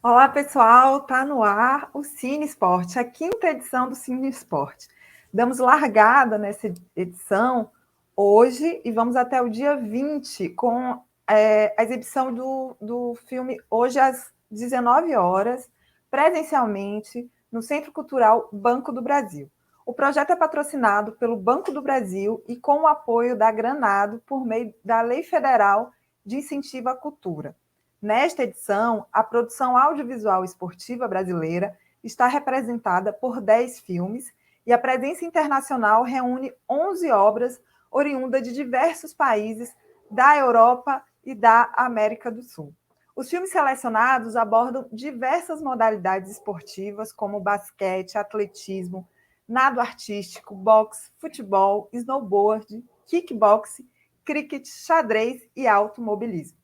Olá, pessoal. Tá no ar o Cine Esporte, a quinta edição do Cine Esporte. Damos largada nessa edição hoje e vamos até o dia 20 com a exibição do filme hoje às 19 horas, presencialmente, no Centro Cultural Banco do Brasil. O projeto é patrocinado pelo Banco do Brasil e com o apoio da Granado por meio da Lei Federal de Incentivo à Cultura. Nesta edição, a produção audiovisual esportiva brasileira está representada por 10 filmes e a presença internacional reúne 11 obras oriundas de diversos países da Europa e da América do Sul. Os filmes selecionados abordam diversas modalidades esportivas, como basquete, atletismo, nado artístico, boxe, futebol, snowboard, kickboxing, cricket, xadrez e automobilismo.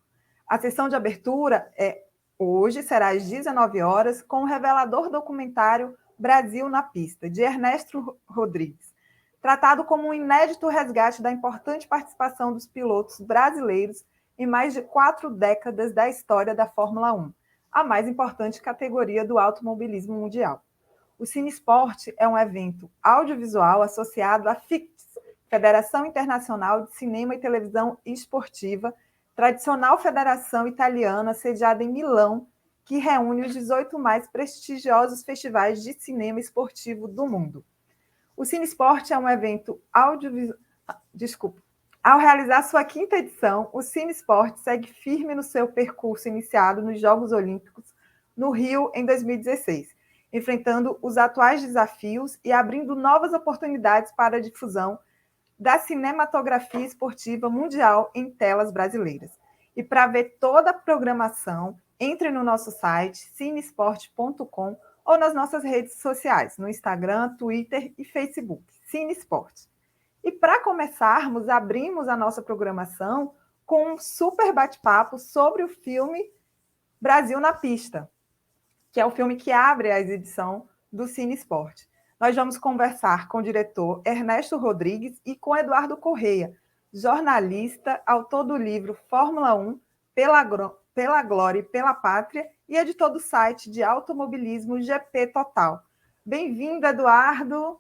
A sessão de abertura hoje será às 19 horas com o revelador documentário Brasil na Pista, de Ernesto Rodrigues, tratado como um inédito resgate da importante participação dos pilotos brasileiros em mais de 4 décadas da história da Fórmula 1, a mais importante categoria do automobilismo mundial. O Cine Esporte é um evento audiovisual associado à FICS, Federação Internacional de Cinema e Televisão Esportiva, tradicional federação italiana sediada em Milão, que reúne os 18 mais prestigiosos festivais de cinema esportivo do mundo. O Cine Esporte é um evento audiovisual. Desculpa. Ao realizar sua quinta edição, o Cine Esporte segue firme no seu percurso iniciado nos Jogos Olímpicos no Rio em 2016, enfrentando os atuais desafios e abrindo novas oportunidades para a difusão da cinematografia esportiva mundial em telas brasileiras. E para ver toda a programação, entre no nosso site cineesporte.com ou nas nossas redes sociais, no Instagram, Twitter e Facebook, Cine Esporte. E para começarmos, abrimos a nossa programação com um super bate-papo sobre o filme Brasil na Pista, que é o filme que abre a edição do Cine Esporte. Nós vamos conversar com o diretor Ernesto Rodrigues e com Eduardo Correia, jornalista, autor do livro Fórmula 1, pela Glória e pela Pátria, e editor do site de automobilismo GP Total. Bem-vindo, Eduardo.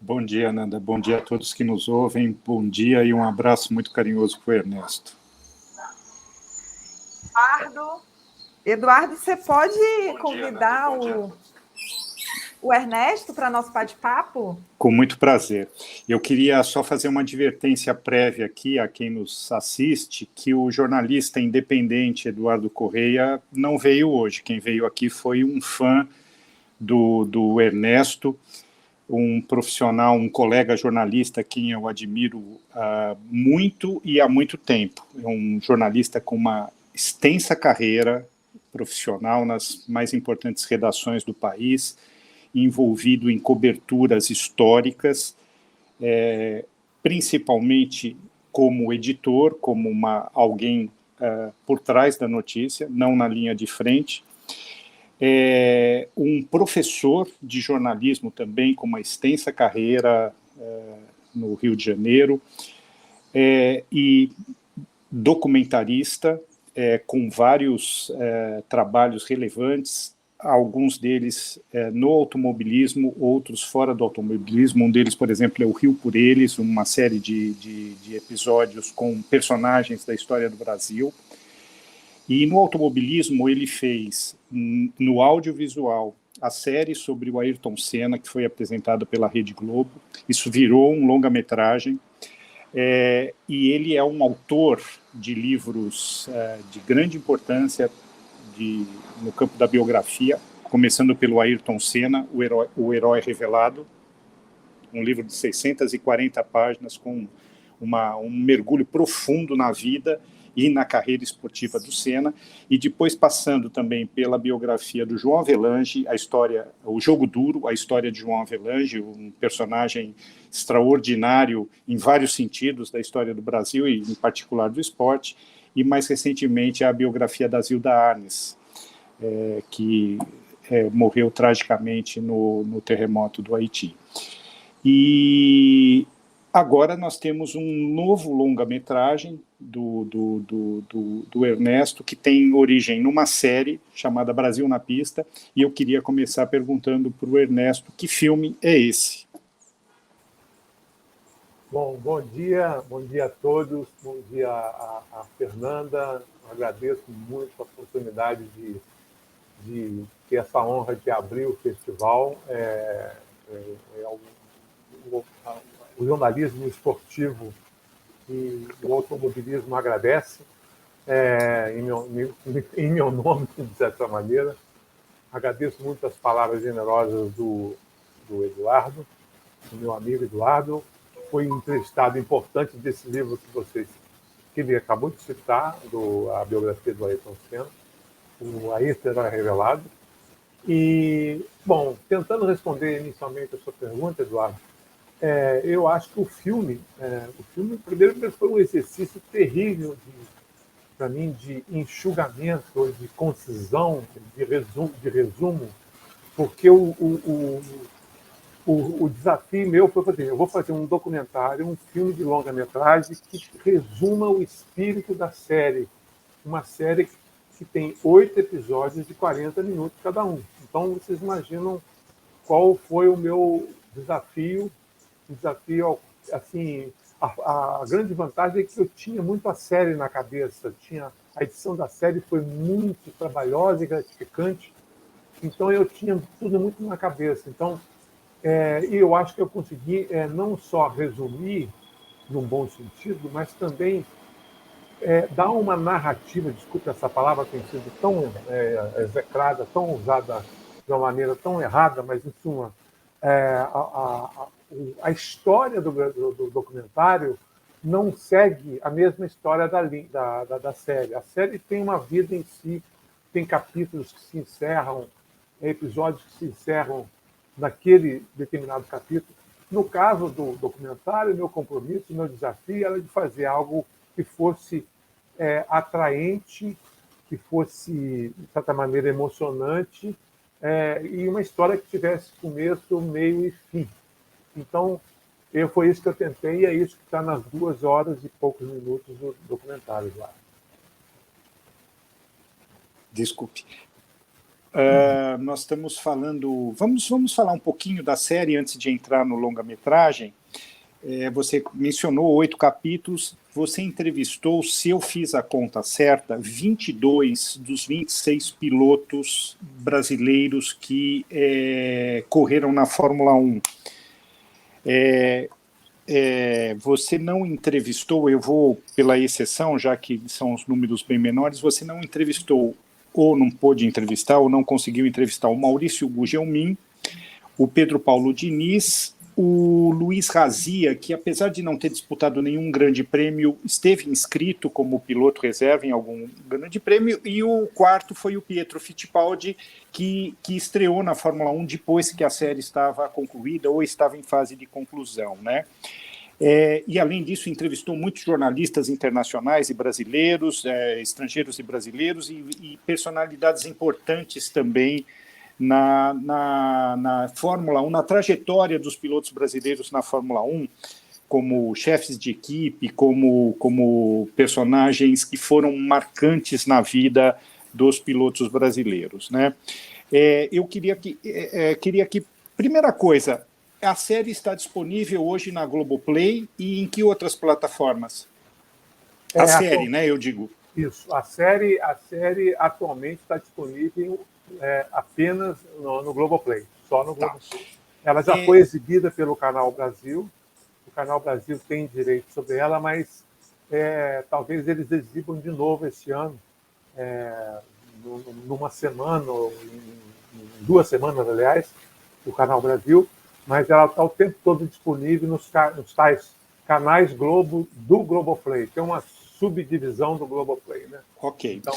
Bom dia, Nanda. Bom dia a todos que nos ouvem. Bom dia e um abraço muito carinhoso para o Ernesto. Eduardo, você pode convidar o Ernesto para nosso bate-papo? Com muito prazer. Eu queria só fazer uma advertência prévia aqui a quem nos assiste, que o jornalista independente Eduardo Correia não veio hoje. Quem veio aqui foi um fã do Ernesto, um profissional, um colega jornalista quem eu admiro muito e há muito tempo. É um jornalista com uma extensa carreira profissional nas mais importantes redações do país, envolvido em coberturas históricas, principalmente como editor, como alguém por trás da notícia, não na linha de frente. Um professor de jornalismo também, com uma extensa carreira no Rio de Janeiro, e documentarista, com vários trabalhos relevantes, alguns deles no automobilismo, outros fora do automobilismo. Um deles, por exemplo, é o Rio por Eles, uma série de episódios com personagens da história do Brasil. E no automobilismo ele fez, no audiovisual, a série sobre o Ayrton Senna, que foi apresentada pela Rede Globo. Isso virou um longa-metragem. E ele é um autor de livros de grande importância no campo da biografia, começando pelo Ayrton Senna, o Herói Revelado, um livro de 640 páginas com um mergulho profundo na vida e na carreira esportiva do Senna, e depois passando também pela biografia do João Avelange, o Jogo Duro, a história de João Avelange, um personagem extraordinário em vários sentidos da história do Brasil e em particular do esporte, e mais recentemente a biografia da Zilda Arnes, que morreu tragicamente no terremoto do Haiti. E agora nós temos um novo longa-metragem do Ernesto, que tem origem numa série chamada Brasil na Pista, e eu queria começar perguntando para o Ernesto que filme é esse. Bom dia a todos, bom dia a Fernanda, agradeço muito a oportunidade de ter essa honra de abrir o festival. O jornalismo esportivo e o automobilismo agradece, em meu nome, de certa maneira. Agradeço muito as palavras generosas do Eduardo, do meu amigo Eduardo. Foi um entrevistado importante desse livro que ele acabou de citar, a biografia do Ayrton Senna, o Ayrton Era Revelado. E, bom, tentando responder inicialmente a sua pergunta, Eduardo, eu acho que o filme primeiro, foi um exercício terrível para mim de enxugamento, de concisão, de resumo, porque o desafio meu foi fazer, eu vou fazer um documentário, um filme de longa-metragem que resuma o espírito da série. Uma série que tem 8 episódios de 40 minutos cada um. Então, vocês imaginam qual foi o meu desafio. O desafio, assim, a grande vantagem é que eu tinha muito a série na cabeça. A edição da série foi muito trabalhosa e gratificante. Então, eu tinha tudo muito na cabeça. Então, e eu acho que eu consegui não só resumir num bom sentido, mas também dar uma narrativa, desculpe essa palavra tem sido tão execrada, tão usada de uma maneira tão errada, mas em suma, a história do documentário não segue a mesma história da série. A série tem uma vida em si, tem capítulos que se encerram, episódios que se encerram naquele determinado capítulo. No caso do documentário, meu compromisso, meu desafio era de fazer algo que fosse atraente, que fosse, de certa maneira, emocionante, e uma história que tivesse começo, meio e fim. Então, foi isso que eu tentei, e é isso que está nas 2 horas e poucos minutos do documentário lá. Desculpe. Nós estamos falando... Vamos falar um pouquinho da série antes de entrar no longa-metragem. Você mencionou 8 capítulos, você entrevistou, se eu fiz a conta certa, 22 dos 26 pilotos brasileiros que correram na Fórmula 1. Você não entrevistou, eu vou pela exceção, já que são os números bem menores, você não entrevistou, ou não pôde entrevistar, ou não conseguiu entrevistar o Maurício Gugelmin, o Pedro Paulo Diniz, o Luiz Razia, que apesar de não ter disputado nenhum grande prêmio, esteve inscrito como piloto reserva em algum grande prêmio, e o quarto foi o Pietro Fittipaldi, que estreou na Fórmula 1 depois que a série estava concluída ou estava em fase de conclusão, né? E, além disso, entrevistou muitos jornalistas internacionais e brasileiros, estrangeiros e brasileiros, e personalidades importantes também na Fórmula 1, na trajetória dos pilotos brasileiros na Fórmula 1, como chefes de equipe, como personagens que foram marcantes na vida dos pilotos brasileiros, né? Eu queria que, primeira coisa, a série está disponível hoje na Globoplay e em que outras plataformas? A série, né, eu digo. Isso, a série atualmente está disponível apenas no Globoplay, só no Globoplay. Ela já foi exibida pelo Canal Brasil, o Canal Brasil tem direito sobre ela, mas talvez eles exibam de novo esse ano, numa semana, ou em 2 semanas, aliás, o Canal Brasil, mas ela está o tempo todo disponível nos tais canais Globo do Globoplay, que é uma subdivisão do Globoplay, né? Ok. Então,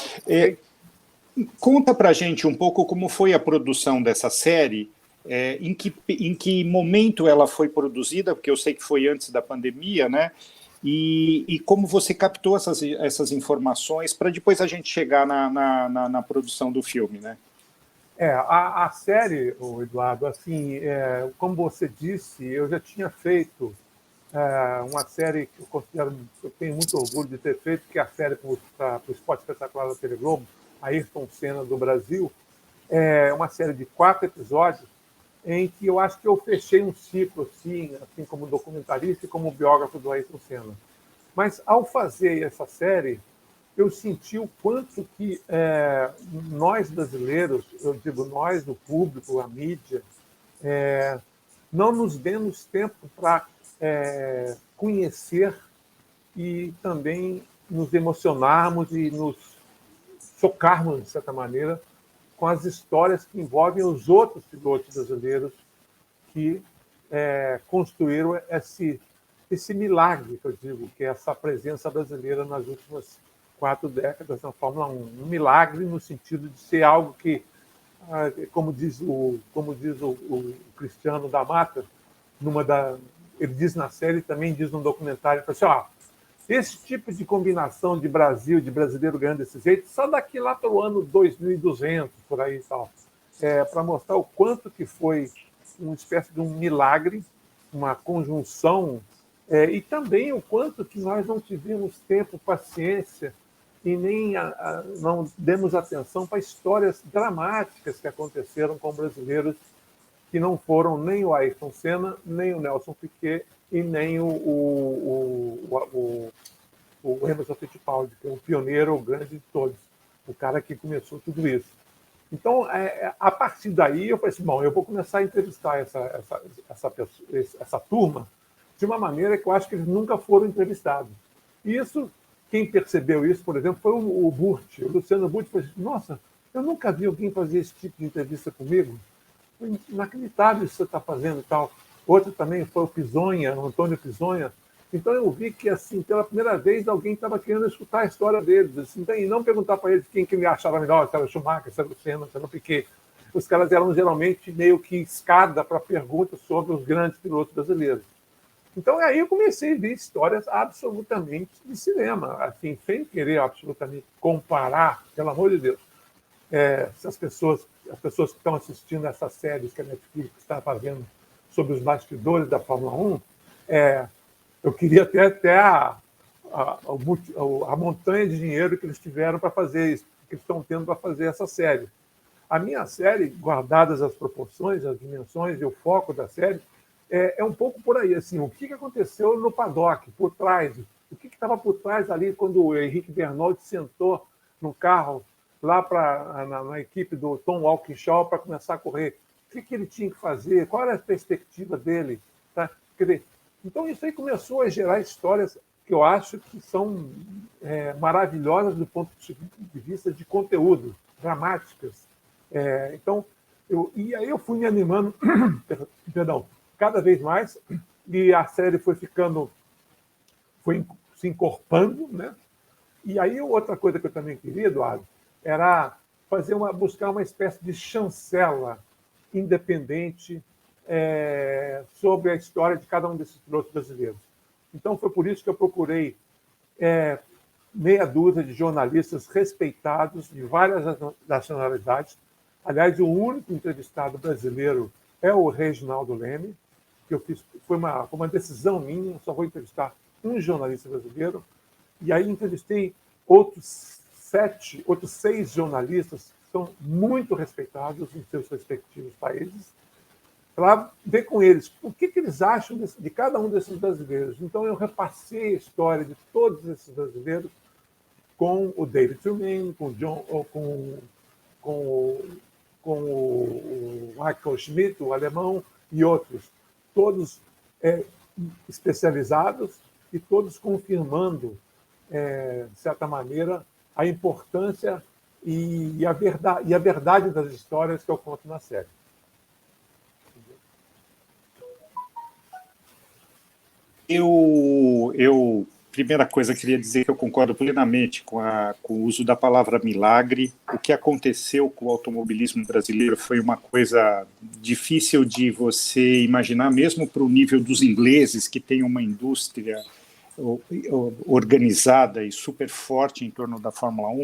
conta pra gente um pouco como foi a produção dessa série, em que momento ela foi produzida, porque eu sei que foi antes da pandemia, né? E como você captou essas informações para depois a gente chegar na produção do filme, né? A série, Eduardo, assim, como você disse, eu já tinha feito uma série que eu tenho muito orgulho de ter feito, que é a série para o Esporte Espetacular da TV Globo, Ayrton Senna do Brasil. É uma série de 4 episódios em que eu acho que eu fechei um ciclo, assim como documentarista e como biógrafo do Ayrton Senna. Mas, ao fazer essa série, eu senti o quanto que nós brasileiros, eu digo nós, o público, a mídia, não nos demos tempo para conhecer e também nos emocionarmos e nos chocarmos, de certa maneira, com as histórias que envolvem os outros pilotos brasileiros que construíram esse milagre, que eu digo, que é essa presença brasileira nas últimas 4 décadas na Fórmula 1. Um milagre no sentido de ser algo que, como diz o Cristiano da Mata, ele diz na série, também diz no documentário, assim, esse tipo de combinação de Brasil, de brasileiro ganhando desse jeito, só daqui lá pelo ano 2200, por aí e tal, para mostrar o quanto que foi uma espécie de um milagre, uma conjunção, e também o quanto que nós não tivemos tempo, paciência, e nem não demos atenção para histórias dramáticas que aconteceram com brasileiros que não foram nem o Ayrton Senna, nem o Nelson Piquet e nem o Emerson Fittipaldi, que é o pioneiro, o grande de todos, o cara que começou tudo isso. Então, a partir daí, eu falei assim, bom, eu vou começar a entrevistar essa turma de uma maneira que eu acho que eles nunca foram entrevistados. E isso, quem percebeu isso, por exemplo, foi o Burt. O Luciano Burt falou assim, nossa, eu nunca vi alguém fazer esse tipo de entrevista comigo. Foi inacreditável isso que você está fazendo e tal. Outro também foi o Pizonha, o Antônio Pizonha. Então eu vi que, assim, pela primeira vez, alguém estava querendo escutar a história deles, assim, e não perguntar para eles quem que ele achava melhor, se era o Schumacher, se era o Senna, se era o Piquet. Os caras eram geralmente meio que escada para perguntas sobre os grandes pilotos brasileiros. Então aí eu comecei a ver histórias absolutamente de cinema, assim, sem querer absolutamente comparar, pelo amor de Deus. As pessoas que estão assistindo essas séries que a Netflix está fazendo sobre os bastidores da Fórmula 1, eu queria ter até a montanha de dinheiro que eles tiveram para fazer isso, que eles estão tendo para fazer essa série. A minha série, guardadas as proporções, as dimensões e o foco da série, é um pouco por aí, assim, o que aconteceu no paddock, por trás, o que estava por trás ali quando o Henrique Bernoldi sentou no carro lá na equipe do Tom Walkinshaw para começar a correr. O que ele tinha que fazer, qual era a perspectiva dele. Tá? Quer dizer, então isso aí começou a gerar histórias que eu acho que são maravilhosas do ponto de vista de conteúdo, dramáticas. E aí eu fui me animando, perdão, cada vez mais, e a série foi se encorpando, né? E aí outra coisa que eu também queria, Eduardo, era buscar uma espécie de chancela independente sobre a história de cada um desses pilotos brasileiros. Então foi por isso que eu procurei meia dúzia de jornalistas respeitados de várias nacionalidades. Aliás, o único entrevistado brasileiro é o Reginaldo Leme, que eu fiz, foi uma decisão minha, só vou entrevistar um jornalista brasileiro, e aí entrevistei outros 6 jornalistas que são muito respeitados em seus respectivos países, para ver com eles o que eles acham de cada um desses brasileiros. Então, eu repassei a história de todos esses brasileiros com o David Truman, com o John, com o Michael Schmidt, o alemão, e outros, todos especializados e todos confirmando, de certa maneira, a importância e a verdade das histórias que eu conto na série. Primeira coisa, queria dizer que eu concordo plenamente com o uso da palavra milagre. O que aconteceu com o automobilismo brasileiro foi uma coisa difícil de você imaginar, mesmo para o nível dos ingleses, que tem uma indústria organizada e super forte em torno da Fórmula 1.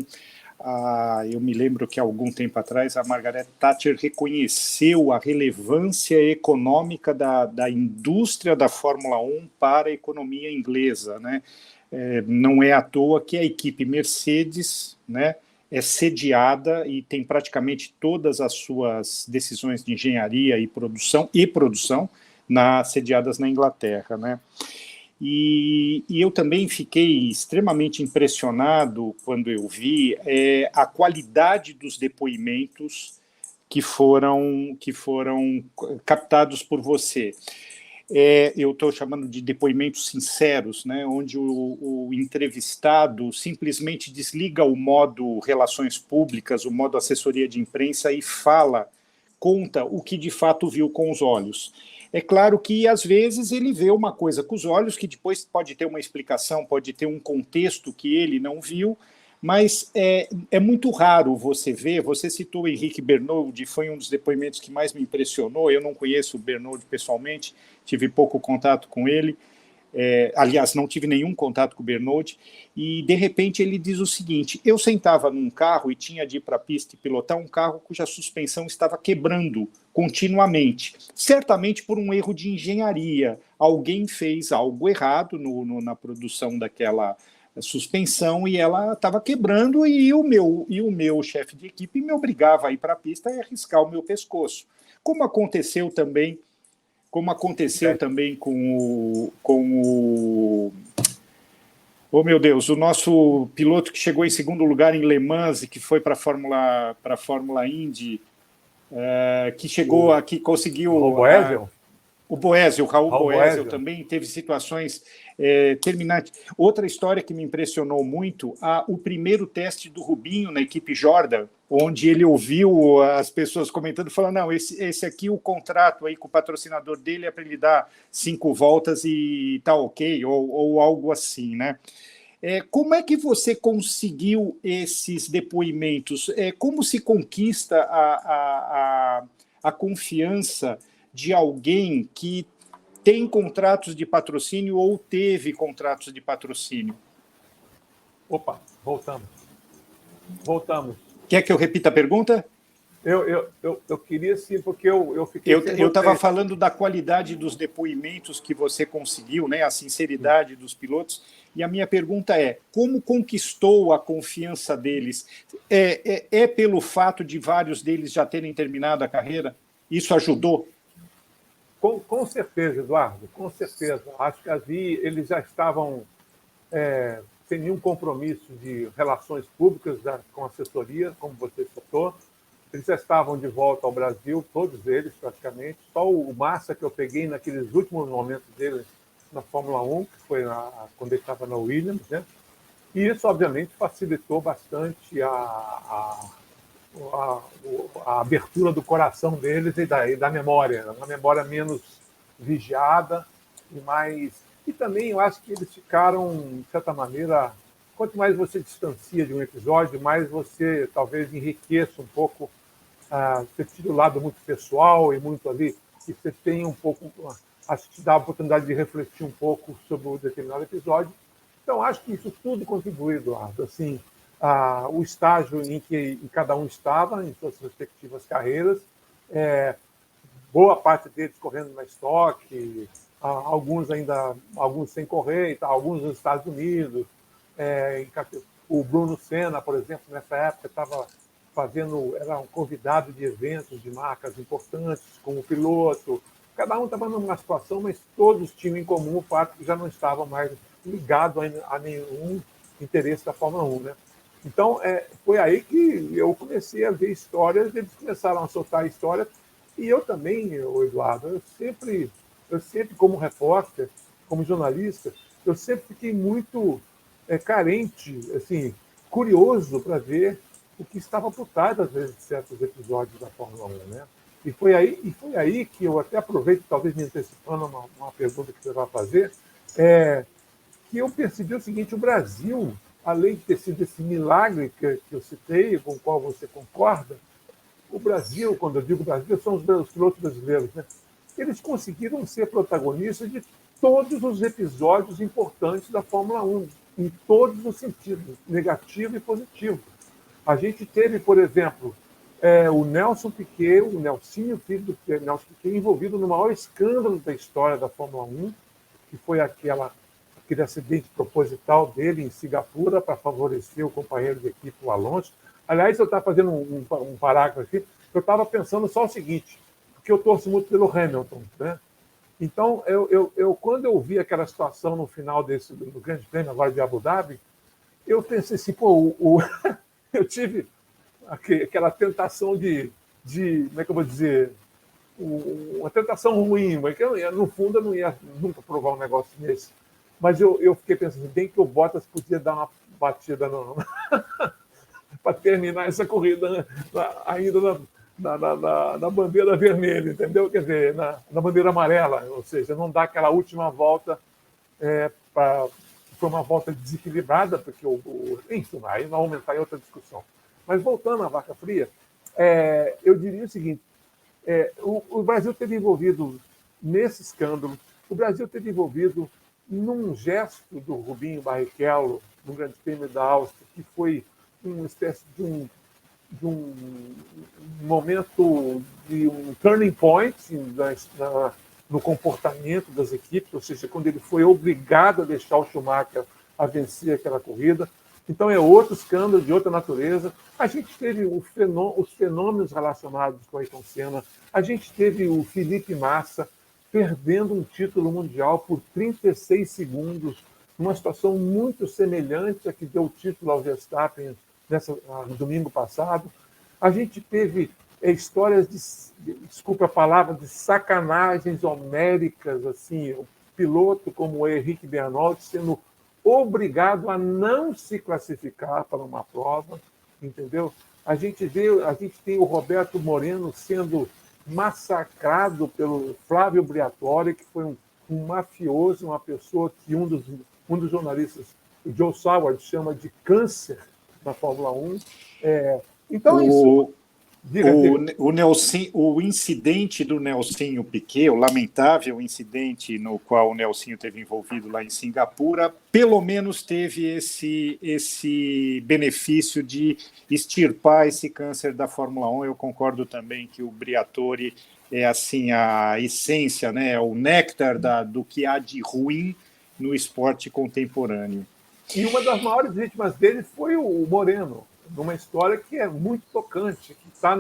Eu me lembro que há algum tempo atrás a Margaret Thatcher reconheceu a relevância econômica da indústria da Fórmula 1 para a economia inglesa, né? Não é à toa que a equipe Mercedes, né, é sediada e tem praticamente todas as suas decisões de engenharia e produção sediadas na Inglaterra, né? E eu também fiquei extremamente impressionado quando eu vi a qualidade dos depoimentos que foram captados por você. Eu estou chamando de depoimentos sinceros, né, onde o entrevistado simplesmente desliga o modo relações públicas, o modo assessoria de imprensa e conta o que de fato viu com os olhos. É claro que, às vezes, ele vê uma coisa com os olhos que depois pode ter uma explicação, pode ter um contexto que ele não viu, mas é muito raro você ver. Você citou o Henrique Bernold, foi um dos depoimentos que mais me impressionou. Eu não conheço o Bernold pessoalmente, tive pouco contato com ele. Aliás, não tive nenhum contato com o Bernold, e de repente ele diz o seguinte: eu sentava num carro e tinha de ir para a pista e pilotar um carro cuja suspensão estava quebrando continuamente, certamente por um erro de engenharia. Alguém fez algo errado na produção daquela suspensão e ela estava quebrando, e o meu chefe de equipe me obrigava a ir para a pista e arriscar o meu pescoço, como aconteceu também com o... Oh, meu Deus, o nosso piloto que chegou em segundo lugar em Le Mans e que foi para a Fórmula Indy, que chegou aqui, conseguiu... O Raul Boesel também teve situações terminantes. Outra história que me impressionou muito, o primeiro teste do Rubinho na equipe Jordan, onde ele ouviu as pessoas comentando, falando, não, esse aqui, o contrato aí com o patrocinador dele é para ele dar 5 voltas e tá ok, ou algo assim, né? Como é que você conseguiu esses depoimentos? Como se conquista a confiança de alguém que tem contratos de patrocínio ou teve contratos de patrocínio? Opa, voltamos. Quer que eu repita a pergunta? Eu queria sim, porque eu fiquei... Eu estava falando da qualidade dos depoimentos que você conseguiu, né, a sinceridade dos pilotos, e a minha pergunta é: como conquistou a confiança deles? Pelo fato de vários deles já terem terminado a carreira? Isso ajudou? Com certeza, Eduardo, com certeza. Acho que eles já estavam sem nenhum compromisso de relações públicas com assessoria, como você citou. Eles já estavam de volta ao Brasil, todos eles praticamente. Só o Massa, que eu peguei naqueles últimos momentos dele na Fórmula 1, que foi quando ele estava na Williams, né? E isso, obviamente, facilitou bastante a abertura do coração deles e da memória, uma memória menos vigiada e também eu acho que eles ficaram, de certa maneira, quanto mais você distancia de um episódio, mais você talvez enriqueça um pouco, você tira o lado muito pessoal e muito ali, e você tem um pouco, acho que te dá a oportunidade de refletir um pouco sobre um determinado episódio. Então, acho que isso tudo contribui, Eduardo, assim, o estágio em que cada um estava, em suas respectivas carreiras, boa parte deles correndo na estoque, alguns sem correr, alguns nos Estados Unidos. O Bruno Senna, por exemplo, nessa época estava era um convidado de eventos de marcas importantes, como piloto. Cada um estava numa situação, mas todos tinham em comum o fato que já não estavam mais ligados a nenhum interesse da Fórmula 1, né? Então, foi aí que eu comecei a ver histórias, eles começaram a soltar histórias, e eu também, Eduardo, eu sempre, como repórter, como jornalista, eu sempre fiquei muito carente, assim, curioso para ver o que estava por trás, às vezes, de certos episódios da Fórmula 1, né? E foi aí que eu até aproveito, talvez me antecipando uma pergunta que você vai fazer, que eu percebi o seguinte: o Brasil, além de ter sido esse milagre que eu citei, com o qual você concorda, o Brasil, quando eu digo Brasil, são os pilotos brasileiros, né? Eles conseguiram ser protagonistas de todos os episódios importantes da Fórmula 1, em todos os sentidos, negativo e positivo. A gente teve, por exemplo, o Nelson Piquet, o Nelsinho, filho do Nelson Piquet, envolvido no maior escândalo da história da Fórmula 1, que foi aquele acidente proposital dele em Singapura para favorecer o companheiro de equipe, o Alonso. Aliás, eu estava fazendo um parágrafo aqui, eu estava pensando só o seguinte, porque eu torço muito pelo Hamilton, né? Então, quando eu vi aquela situação no final do Grande Prêmio agora de Abu Dhabi, eu pensei assim, eu tive aquela tentação de, como é que eu vou dizer, uma tentação ruim, mas que no fundo eu não ia nunca provar um negócio desse. Mas eu fiquei pensando, bem que o Bottas podia dar uma batida para terminar essa corrida ainda na bandeira vermelha, entendeu? Quer dizer, na bandeira amarela, ou seja, não dá aquela última volta foi uma volta desequilibrada, porque enfim, aí nós vamos entrar em outra discussão. Mas voltando à vaca fria, eu diria o seguinte, o Brasil teve envolvido nesse escândalo, o Brasil teve envolvido num gesto do Rubinho Barrichello, no Grande Prêmio da Áustria, que foi uma espécie de um momento, de um turning point no comportamento das equipes, ou seja, quando ele foi obrigado a deixar o Schumacher a vencer aquela corrida. Então, é outro escândalo de outra natureza. A gente teve os fenômenos relacionados com a Ayrton Senna. A gente teve o Felipe Massa perdendo um título mundial por 36 segundos, numa situação muito semelhante à que deu o título ao Verstappen no domingo passado. A gente teve histórias desculpa a palavra, de sacanagens homéricas, assim, o piloto como o Henrique Bernoldi sendo obrigado a não se classificar para uma prova, entendeu? A gente tem o Roberto Moreno sendo massacrado pelo Flávio Briatore, que foi um mafioso, uma pessoa que um dos jornalistas, o Joe Saward, chama de câncer na Fórmula 1. Então, isso... O incidente do Nelsinho Piquet, o lamentável incidente no qual o Nelsinho teve envolvido lá em Singapura, pelo menos teve esse benefício de extirpar esse câncer da Fórmula 1. Eu concordo também que o Briatore é assim a essência, né, o néctar do que há de ruim no esporte contemporâneo. E uma das maiores vítimas dele foi o Moreno, numa história que é muito tocante, que está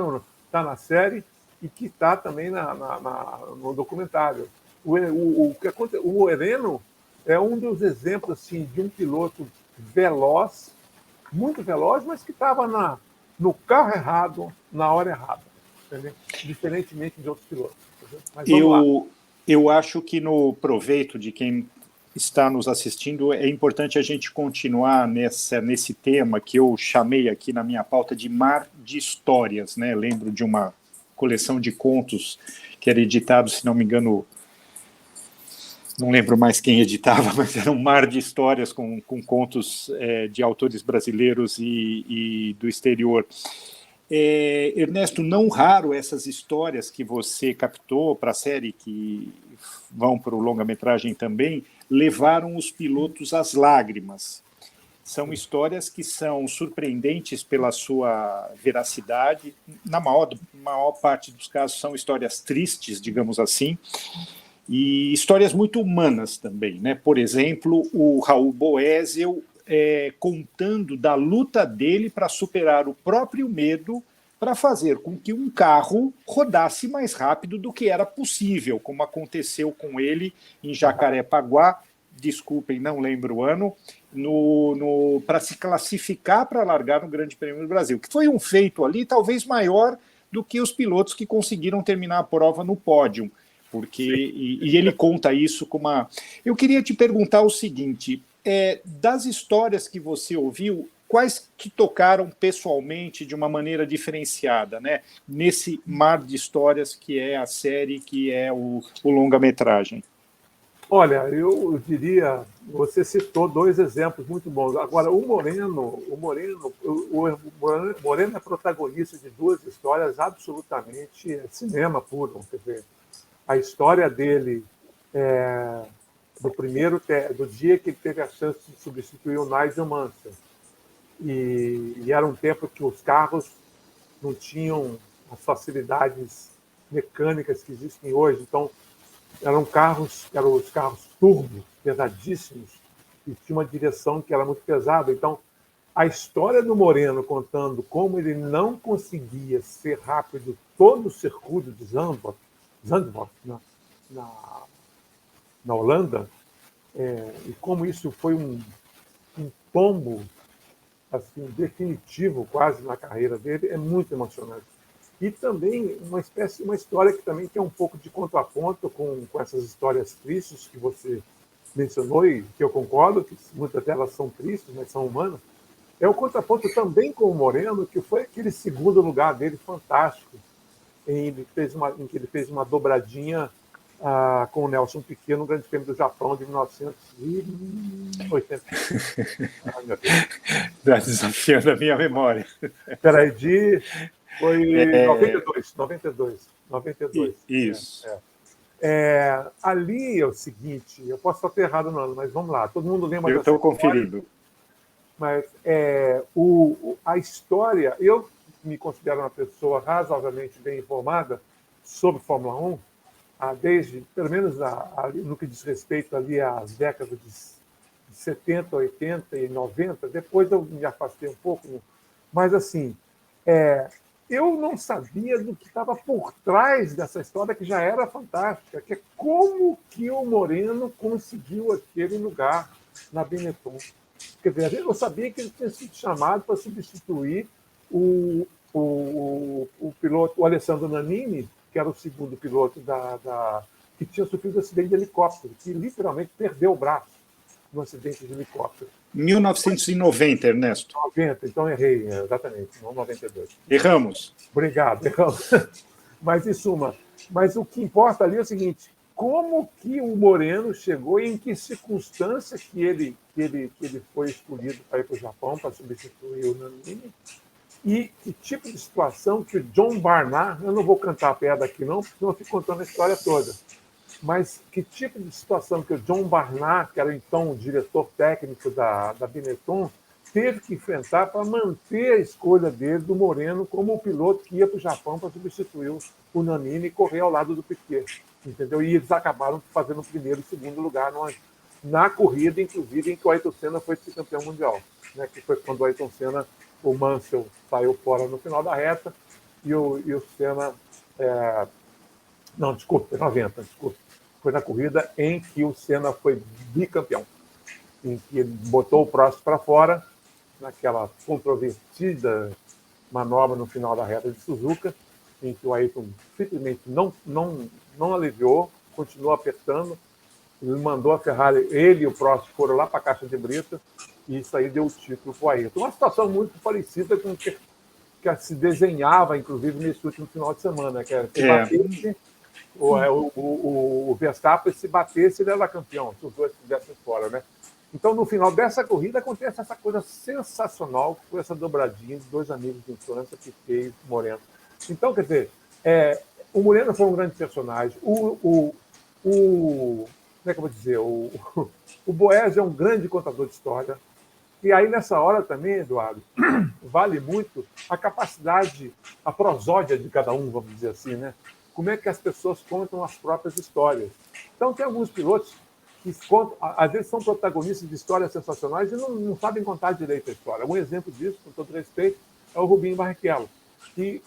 na série e que está também no documentário. O Moreno é um dos exemplos assim, de um piloto veloz, muito veloz, mas que estava no carro errado, na hora errada, entendeu? Diferentemente de outros pilotos. Mas eu acho que no proveito de quem está nos assistindo, é importante a gente continuar nesse tema que eu chamei aqui na minha pauta de Mar de Histórias, né? Lembro de uma coleção de contos que era editado, se não me engano, não lembro mais quem editava, mas era um mar de histórias com contos de autores brasileiros e do exterior. Ernesto, não raro essas histórias que você captou para a série, que vão para o longa-metragem também, levaram os pilotos às lágrimas. São histórias que são surpreendentes pela sua veracidade. Na maior parte dos casos são histórias tristes, digamos assim, e histórias muito humanas também, né? Por exemplo, o Raul Boesel contando da luta dele para superar o próprio medo para fazer com que um carro rodasse mais rápido do que era possível, como aconteceu com ele em Jacarepaguá, desculpem, não lembro o ano, para se classificar para largar no Grande Prêmio do Brasil, que foi um feito ali talvez maior do que os pilotos que conseguiram terminar a prova no pódio, porque e ele conta isso com uma... Eu queria te perguntar o seguinte, das histórias que você ouviu, quais que tocaram pessoalmente de uma maneira diferenciada, né? Nesse mar de histórias que é a série, que é o longa-metragem? Olha, eu diria, você citou dois exemplos muito bons. Agora, o Moreno é protagonista de duas histórias absolutamente cinema puro. Quer dizer, a história dele do dia que ele teve a chance de substituir o Nigel Mansell. e era um tempo que os carros não tinham as facilidades mecânicas que existem hoje. Então, eram os carros turbo, pesadíssimos, e tinha uma direção que era muito pesada. Então, a história do Moreno contando como ele não conseguia ser rápido todo o circuito de Zandvoort na Holanda, e como isso foi um tombo assim, definitivo quase na carreira dele, é muito emocionante. E também uma história que também tem um pouco de contraponto com essas histórias tristes que você mencionou e que eu concordo, que muitas delas são tristes, mas são humanas. É o contraponto também com o Moreno, que foi aquele segundo lugar dele fantástico, em que ele fez uma dobradinha com o Nelson Piquet no Grande Prêmio do Japão de 1980. Ai, meu Deus. Está desafiando a minha memória. Espera aí, foi 92. Isso. Ali é o seguinte, eu posso estar errado no ano, mas vamos lá, todo mundo lembra eu estou conferindo. Mas a história, eu me considero uma pessoa razoavelmente bem informada sobre Fórmula 1, desde, pelo menos no que diz respeito ali às décadas de 70, 80 e 90, depois eu me afastei um pouco, mas assim, eu não sabia do que estava por trás dessa história que já era fantástica, que é como que o Moreno conseguiu aquele lugar na Benetton. Quer dizer, eu sabia que ele tinha sido chamado para substituir o piloto, o Alessandro Nannini, que era o segundo piloto que tinha sofrido um acidente de helicóptero, que literalmente perdeu o braço no acidente de helicóptero. 1990, Ernesto. 90, então errei, exatamente, não 92. Erramos. Obrigado, erramos. Mas, em suma, o que importa ali é o seguinte, como que o Moreno chegou e em que circunstância que ele foi escolhido para ir para o Japão para substituir o Nannini, e que tipo de situação que o John Barnard, eu não vou cantar a piada aqui não, porque senão eu fico contando a história toda, mas que tipo de situação que o John Barnard, que era então o diretor técnico da Benetton, teve que enfrentar para manter a escolha dele, do Moreno, como o piloto que ia para o Japão para substituir o Nannini e correr ao lado do Piquet. Entendeu? E eles acabaram fazendo o primeiro e segundo lugar na corrida, inclusive, em que o Ayrton Senna foi campeão mundial, né? Que foi quando o Ayrton Senna, o Mansell saiu fora no final da reta e o Senna... Não, desculpa, foi 90, desculpa. Foi na corrida em que o Senna foi bicampeão, em que ele botou o Prost para fora, naquela controvertida manobra no final da reta de Suzuka, em que o Ayrton simplesmente não aliviou, continuou apertando, ele mandou a Ferrari, ele e o Prost foram lá para a caixa de brita, e isso aí deu o título para o Ayrton. Uma situação muito parecida com o que se desenhava, inclusive, nesse último final de semana, que era se batesse, o Verstappen, se batesse, ele era campeão, se os dois estivessem fora, né? Então, no final dessa corrida, acontece essa coisa sensacional, que foi essa dobradinha de dois amigos de infância, Piquet e Moreno. Então, quer dizer, o Moreno foi um grande personagem. Como é que eu vou dizer? O Boés é um grande contador de história. E aí, nessa hora também, Eduardo, vale muito a capacidade, a prosódia de cada um, vamos dizer assim, né? Como é que as pessoas contam as próprias histórias. Então, tem alguns pilotos que contam, às vezes são protagonistas de histórias sensacionais e não sabem contar direito a história. Um exemplo disso, com todo respeito, é o Rubinho Barrichello, que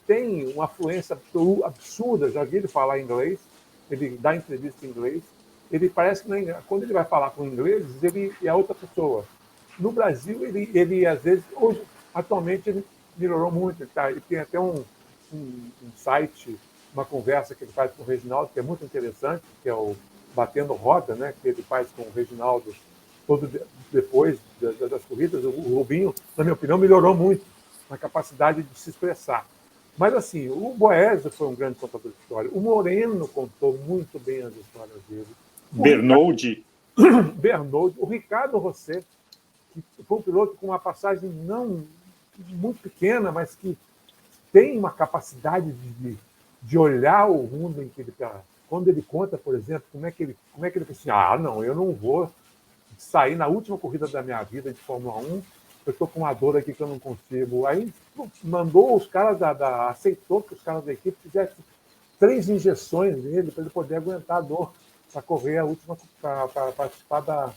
tem uma fluência absurda, já vi ele falar inglês, ele dá entrevista em inglês, ele parece que quando ele vai falar com ingleses, ele é outra pessoa. No Brasil, ele às vezes, hoje, atualmente, ele melhorou muito. Ele tem até um site, uma conversa que ele faz com o Reginaldo, que é muito interessante, que é o Batendo Roda, né, que ele faz com o Reginaldo todo depois das corridas. O Rubinho, na minha opinião, melhorou muito na capacidade de se expressar. Mas, assim, o Boésio foi um grande contador de história. O Moreno contou muito bem as histórias dele. Bernoulli. O Ricardo Rosset, que foi um piloto com uma passagem não muito pequena, mas que tem uma capacidade de olhar o mundo em que ele está. Quando ele conta, por exemplo, como é que ele fala assim, não, eu não vou sair na última corrida da minha vida de Fórmula 1 eu estou com uma dor aqui que eu não consigo. Aí mandou os caras aceitou que os caras da equipe fizessem 3 injeções nele para ele poder aguentar a dor para correr para participar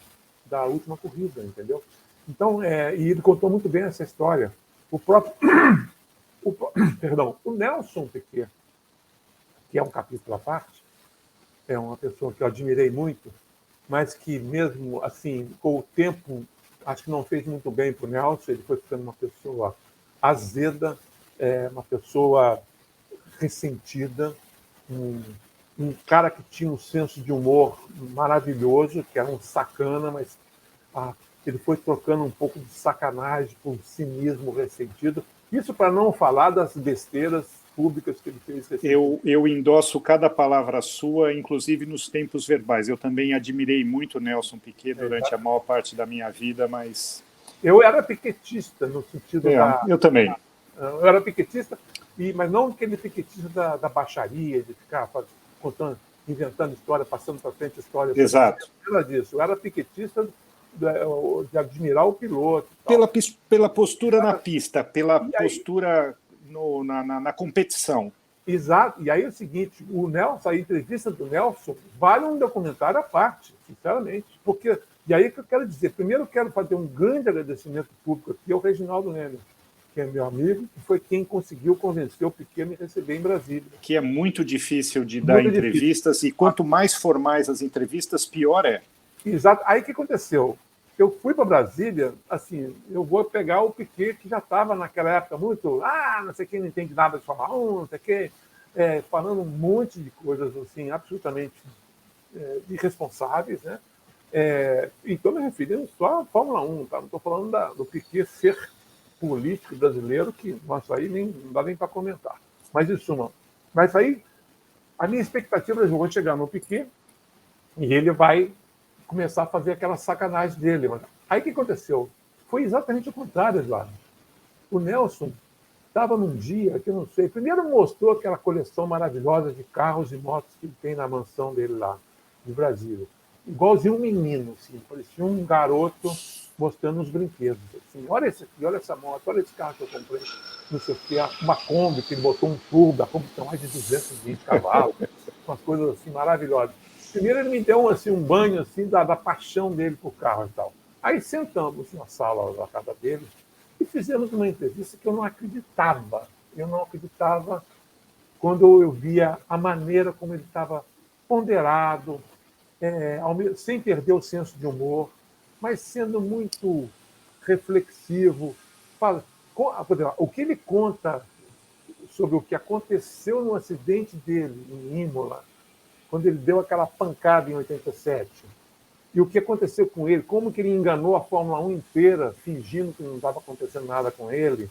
da última corrida, entendeu? Então, e ele contou muito bem essa história. O próprio, o Nelson Piquet, que é um capítulo à parte, é uma pessoa que eu admirei muito, mas que mesmo assim, com o tempo, acho que não fez muito bem para o Nelson. Ele foi ficando uma pessoa azeda, uma pessoa ressentida, um cara que tinha um senso de humor maravilhoso, que era um sacana, mas ele foi trocando um pouco de sacanagem por cinismo ressentido. Isso para não falar das besteiras públicas que ele fez. Eu endosso cada palavra sua, inclusive nos tempos verbais. Eu também admirei muito Nelson Piquet durante a maior parte da minha vida, mas... Eu era piquetista, no sentido Eu também. Eu era piquetista, mas não aquele piquetista da baixaria, de ficar contando, inventando história, passando para frente história. Exato. Nada disso. Eu era piquetista de admirar o piloto. Pela postura na pista, pela postura na competição. Exato. E aí é o seguinte, a entrevista do Nelson vale um documentário à parte, sinceramente. Porque, e aí que eu quero dizer, primeiro eu quero fazer um grande agradecimento público aqui ao Reginaldo Leme, que é meu amigo, que foi quem conseguiu convencer o Piquet a me receber em Brasília. Que é muito difícil de dar entrevistas, e quanto mais formais as entrevistas, pior é. Exato. Aí o que aconteceu? Eu fui para Brasília, assim, eu vou pegar o Piquet, que já estava naquela época muito, não sei quem não entende nada de Fórmula 1, não sei o quê, falando um monte de coisas assim, absolutamente irresponsáveis, né? Então, me referindo só à Fórmula 1, tá? Não estou falando do Piquet ser político brasileiro, que, nossa, aí não dá nem para comentar. Mas, em suma, aí, a minha expectativa é que eu vou chegar no Piquet e ele vai começar a fazer aquela sacanagem dele. Aí o que aconteceu? Foi exatamente o contrário, Eduardo. O Nelson estava num dia que eu não sei. Primeiro mostrou aquela coleção maravilhosa de carros e motos que ele tem na mansão dele lá, de Brasília. Igualzinho um menino, assim, parecia um garoto mostrando os brinquedos. Assim, olha esse aqui, olha essa moto, olha esse carro que eu comprei, não sei o que, uma Kombi, que ele botou um turbo, a Kombi tem mais de 220 cavalos, umas coisas assim maravilhosas. Primeiro ele me deu assim, um banho assim, da paixão dele por carro e tal. Aí sentamos na sala da casa dele e fizemos uma entrevista que eu não acreditava. Eu não acreditava quando eu via a maneira como ele estava ponderado, sem perder o senso de humor, mas sendo muito reflexivo. O que ele conta sobre o que aconteceu no acidente dele em Imola, quando ele deu aquela pancada em 87, e o que aconteceu com ele, como que ele enganou a Fórmula 1 inteira, fingindo que não estava acontecendo nada com ele,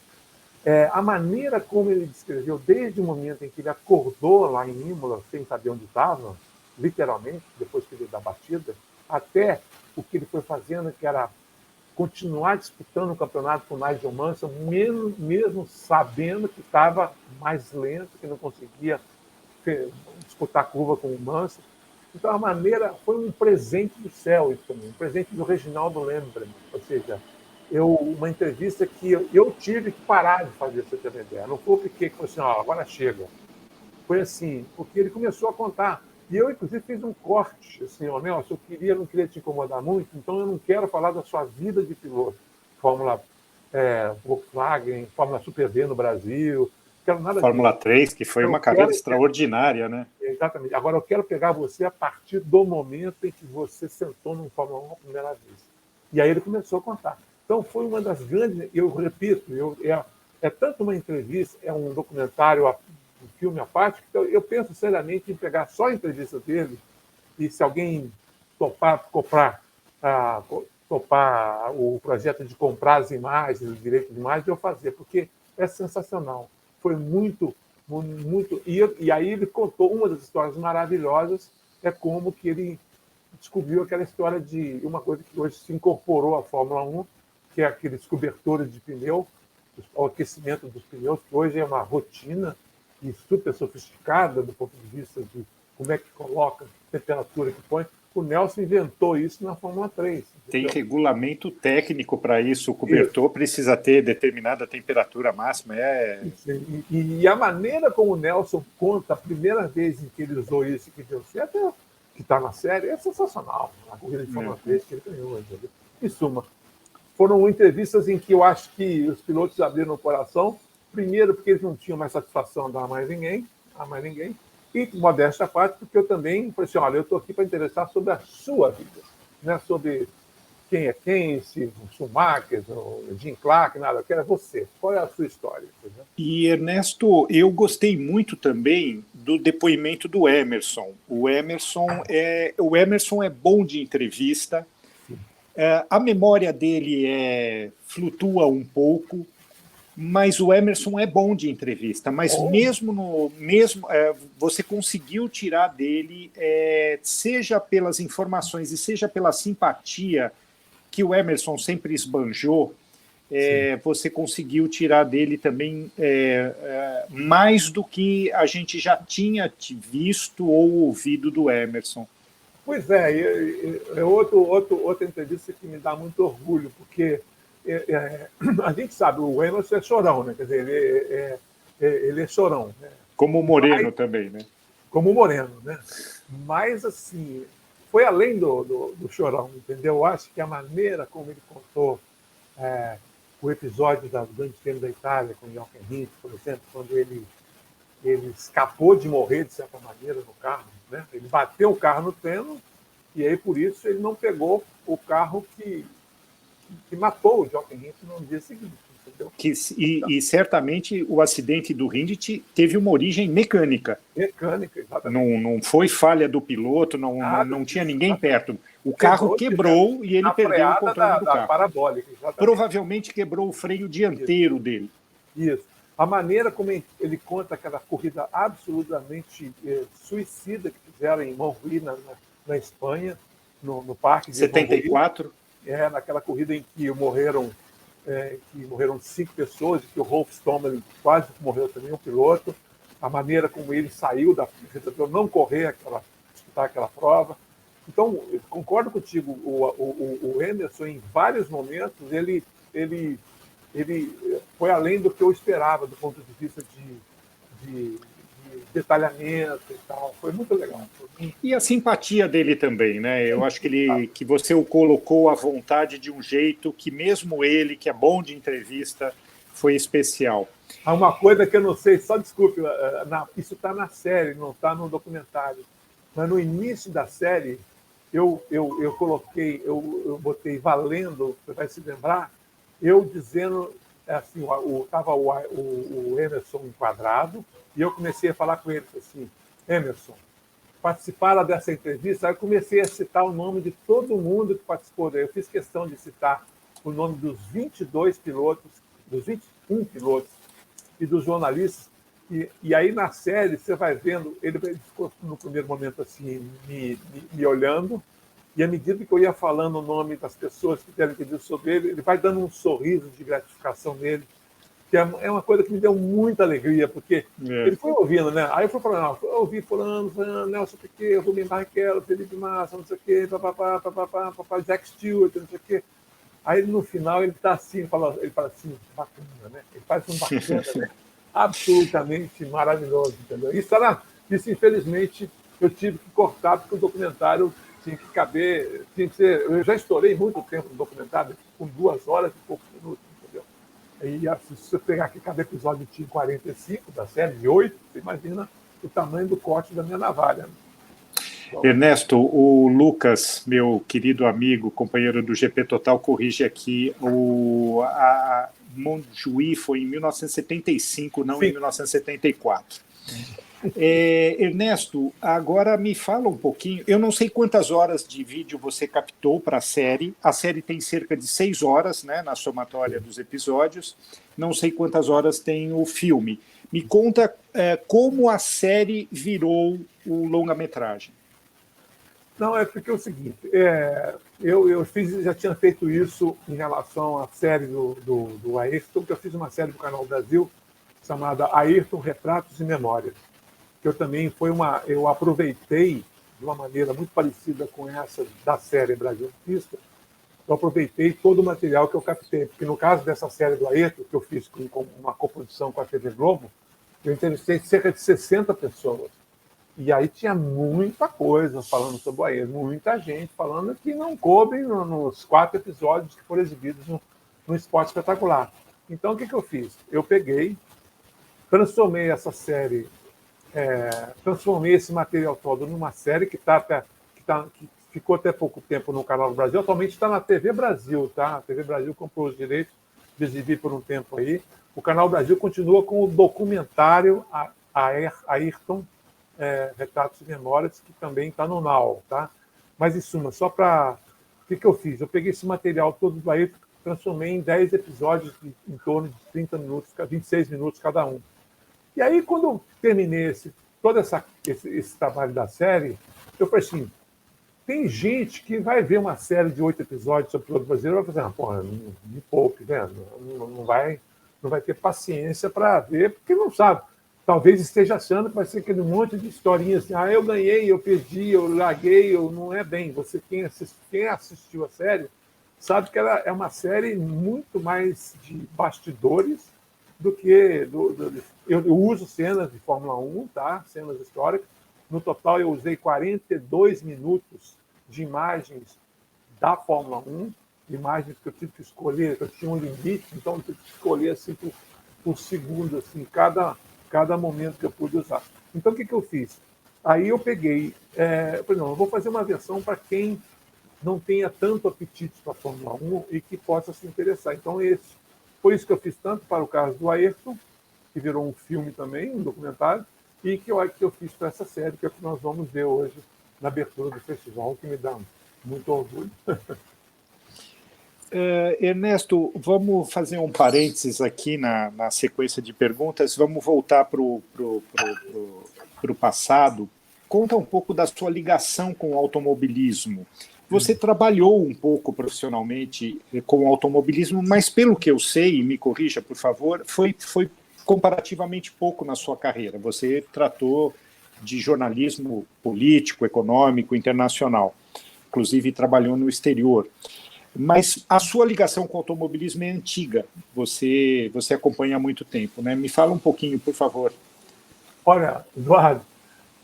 a maneira como ele descreveu, desde o momento em que ele acordou lá em Imola, sem saber onde estava, literalmente, depois que ele deu a batida, até o que ele foi fazendo, que era continuar disputando o campeonato com o Nigel Mansell, mesmo sabendo que estava mais lento, que não conseguia disputar a curva com o Mansell. Então, a maneira foi um presente do céu, isso também, um presente do Reginaldo Leme para mim. Ou seja, uma entrevista que eu tive que parar de fazer, você ter uma ideia. Não foi o Piquet que falou assim, agora chega. Foi assim, porque ele começou a contar. E eu, inclusive, fiz um corte, assim, Nelson, eu não queria te incomodar muito, então eu não quero falar da sua vida de piloto. Fórmula Volkswagen, Fórmula Super B no Brasil, quero nada Fórmula disso. 3, que foi uma carreira extraordinária, né? Exatamente. Agora, eu quero pegar você a partir do momento em que você sentou no Fórmula 1 a primeira vez. E aí ele começou a contar. Então, foi uma das grandes... Eu repito, é tanto uma entrevista, é um documentário, um filme à parte, que eu penso seriamente em pegar só a entrevista dele e, se alguém topar o projeto de comprar as imagens, os direitos de imagem, eu fazer, porque é sensacional. Foi muito... E aí ele contou uma das histórias maravilhosas, como que ele descobriu aquela história de uma coisa que hoje se incorporou à Fórmula 1, que é aqueles cobertores de pneu, o aquecimento dos pneus, que hoje é uma rotina e super sofisticada do ponto de vista de como é que coloca, temperatura que põe. O o Nelson inventou isso na Fórmula 3. Tem regulamento técnico para isso, o cobertor precisa ter determinada temperatura máxima. E a maneira como o Nelson conta a primeira vez em que ele usou isso, que deu certo, que está na série, é sensacional. A corrida de Fórmula 3 que ele ganhou. Entendeu? Em suma, foram entrevistas em que eu acho que os pilotos abriram o coração, primeiro porque eles não tinham mais satisfação a mais ninguém, e modéstia à parte, porque eu também falei assim, olha, eu estou aqui para interessar sobre a sua vida, né? Sobre quem é quem, se o Schumacher, o Jim Clark, nada, eu quero é você. Qual é a sua história? Entendeu? E, Ernesto, eu gostei muito também do depoimento do Emerson. O Emerson é bom de entrevista, a memória dele flutua um pouco, mas o Emerson é bom de entrevista. Mas você conseguiu tirar dele, seja pelas informações e seja pela simpatia que o Emerson sempre esbanjou, você conseguiu tirar dele também mais do que a gente já tinha visto ou ouvido do Emerson. Pois é outra entrevista que me dá muito orgulho, porque a gente sabe, o Emerson é chorão, né? Quer dizer, ele é chorão. Né? Como o Moreno também, né? Como o Moreno, né? Mas, assim, foi além do chorão, entendeu? Eu acho que a maneira como ele contou o episódio do Grande Prêmio da Itália com o Jochen Rindt, por exemplo, quando ele escapou de morrer, de certa maneira, no carro, né? Ele bateu o carro no treino e aí, por isso, ele não pegou o carro que matou o Jochen Rindt no dia seguinte. E certamente o acidente do Rindt teve uma origem mecânica. Mecânica, exatamente. Não foi falha do piloto, não tinha ninguém perto. O carro quebrou e ele perdeu o controle do carro. Parabólica, exatamente. Provavelmente quebrou o freio dianteiro dele. Isso. A maneira como ele conta aquela corrida absolutamente suicida que fizeram em Montjuïc, na Espanha, no parque de 74. Naquela corrida em que morreram 5 pessoas, e que o Rolf Stommel quase morreu também, um piloto, a maneira como ele saiu da resolveu não correr disputar aquela prova. Então, concordo contigo, o Emerson, em vários momentos, ele foi além do que eu esperava, do ponto de vista de detalhamento e tal. Foi muito legal. E a simpatia dele também, né? Eu acho que você o colocou à vontade de um jeito que mesmo ele, que é bom de entrevista, foi especial. Há uma coisa que eu não sei, só desculpe, isso está na série, não está no documentário, mas no início da série eu botei valendo, você vai se lembrar, eu dizendo assim, estava o Emerson enquadrado, e eu comecei a falar com ele assim, Emerson, participaram dessa entrevista, aí eu comecei a citar o nome de todo mundo que participou daí. Eu fiz questão de citar o nome dos 22 pilotos, dos 21 pilotos e dos jornalistas, e aí na série você vai vendo, ele ficou no primeiro momento assim, me olhando, e à medida que eu ia falando o nome das pessoas que deram que dizer sobre ele vai dando um sorriso de gratificação nele, que é uma coisa que me deu muita alegria, porque ele foi ouvindo, né? Aí eu fui falando, eu ouvi fulano, Nelson Piquet, Rubens Barrichello, Felipe Massa, não sei o quê, papapá, Jack Stewart, não sei o quê. Aí no final ele está assim, ele fala assim, bacana, né? Ele faz um bacana, né? Absolutamente maravilhoso, entendeu? Isso, infelizmente, eu tive que cortar, porque o documentário tinha que caber, eu já estourei muito tempo no documentário, com 2 horas e poucos minutos, entendeu? E se você pegar aqui, cada episódio tinha 45, da série de 8, você imagina o tamanho do corte da minha navalha. Então, Ernesto, o Lucas, meu querido amigo, companheiro do GP Total, corrige aqui, a Montjuïc foi em 1975, não em 1974. Ernesto, agora me fala um pouquinho, eu não sei quantas horas de vídeo você captou para a série tem cerca de 6 horas, né, na somatória dos episódios, não sei quantas horas tem o filme. Me conta como a série virou o longa-metragem. Não, porque é o seguinte, eu já tinha feito isso em relação à série do Ayrton, que eu fiz uma série do Canal Brasil chamada Ayrton Retratos e Memórias, que eu também eu aproveitei de uma maneira muito parecida com essa da série Brasil Pista, eu aproveitei todo o material que eu captei, porque no caso dessa série do Ayrton, que eu fiz com uma coprodução com a TV Globo, eu entrevistei cerca de 60 pessoas. E aí tinha muita coisa falando sobre o Ayrton, muita gente falando que não coube nos 4 episódios que foram exibidos no Esporte Espetacular. Então, o que eu fiz? Eu peguei, transformei essa série, transformei esse material todo numa série que ficou até pouco tempo no Canal do Brasil. Atualmente está na TV Brasil, tá? A TV Brasil comprou os direitos de exibir por um tempo aí. O Canal Brasil continua com o documentário Ayrton, Retratos e Memórias, que também está no Now, tá? Mas, em suma, só para... O que eu fiz? Eu peguei esse material todo do Ayrton, transformei em 10 episódios em torno de 30 minutos, 26 minutos cada um. E aí, quando eu terminei todo esse trabalho da série, eu falei assim, tem gente que vai ver uma série de 8 episódios sobre o piloto brasileiro e vai fazer, porra, me poupe, né? Não vai ter paciência para ver, porque não sabe. Talvez esteja achando que vai ser aquele monte de historinhas assim, eu ganhei, eu perdi, eu larguei, não é bem. Quem assistiu a série sabe que ela é uma série muito mais de bastidores do que... Eu uso cenas de Fórmula 1, tá? Cenas históricas. No total, eu usei 42 minutos de imagens da Fórmula 1, imagens que eu tive que escolher, eu tinha um limite, então eu tive que escolher assim, por segundo, assim, cada momento que eu pude usar. Então, o que eu fiz? Aí eu peguei... eu falei, não, eu vou fazer uma versão para quem não tenha tanto apetite para a Fórmula 1 e que possa se interessar. Então, foi isso que eu fiz tanto para o caso do Ayrton, que virou um filme também, um documentário, e que eu fiz para essa série, que é o que nós vamos ver hoje na abertura do festival, que me dá muito orgulho. Ernesto, vamos fazer um parênteses aqui na sequência de perguntas, vamos voltar para o passado. Conta um pouco da sua ligação com o automobilismo. Você trabalhou um pouco profissionalmente com o automobilismo, mas pelo que eu sei, e me corrija, por favor, foi comparativamente pouco na sua carreira. Você tratou de jornalismo político, econômico, internacional. Inclusive, trabalhou no exterior. Mas a sua ligação com o automobilismo é antiga. Você acompanha há muito tempo, né? Me fala um pouquinho, por favor. Olha, Eduardo,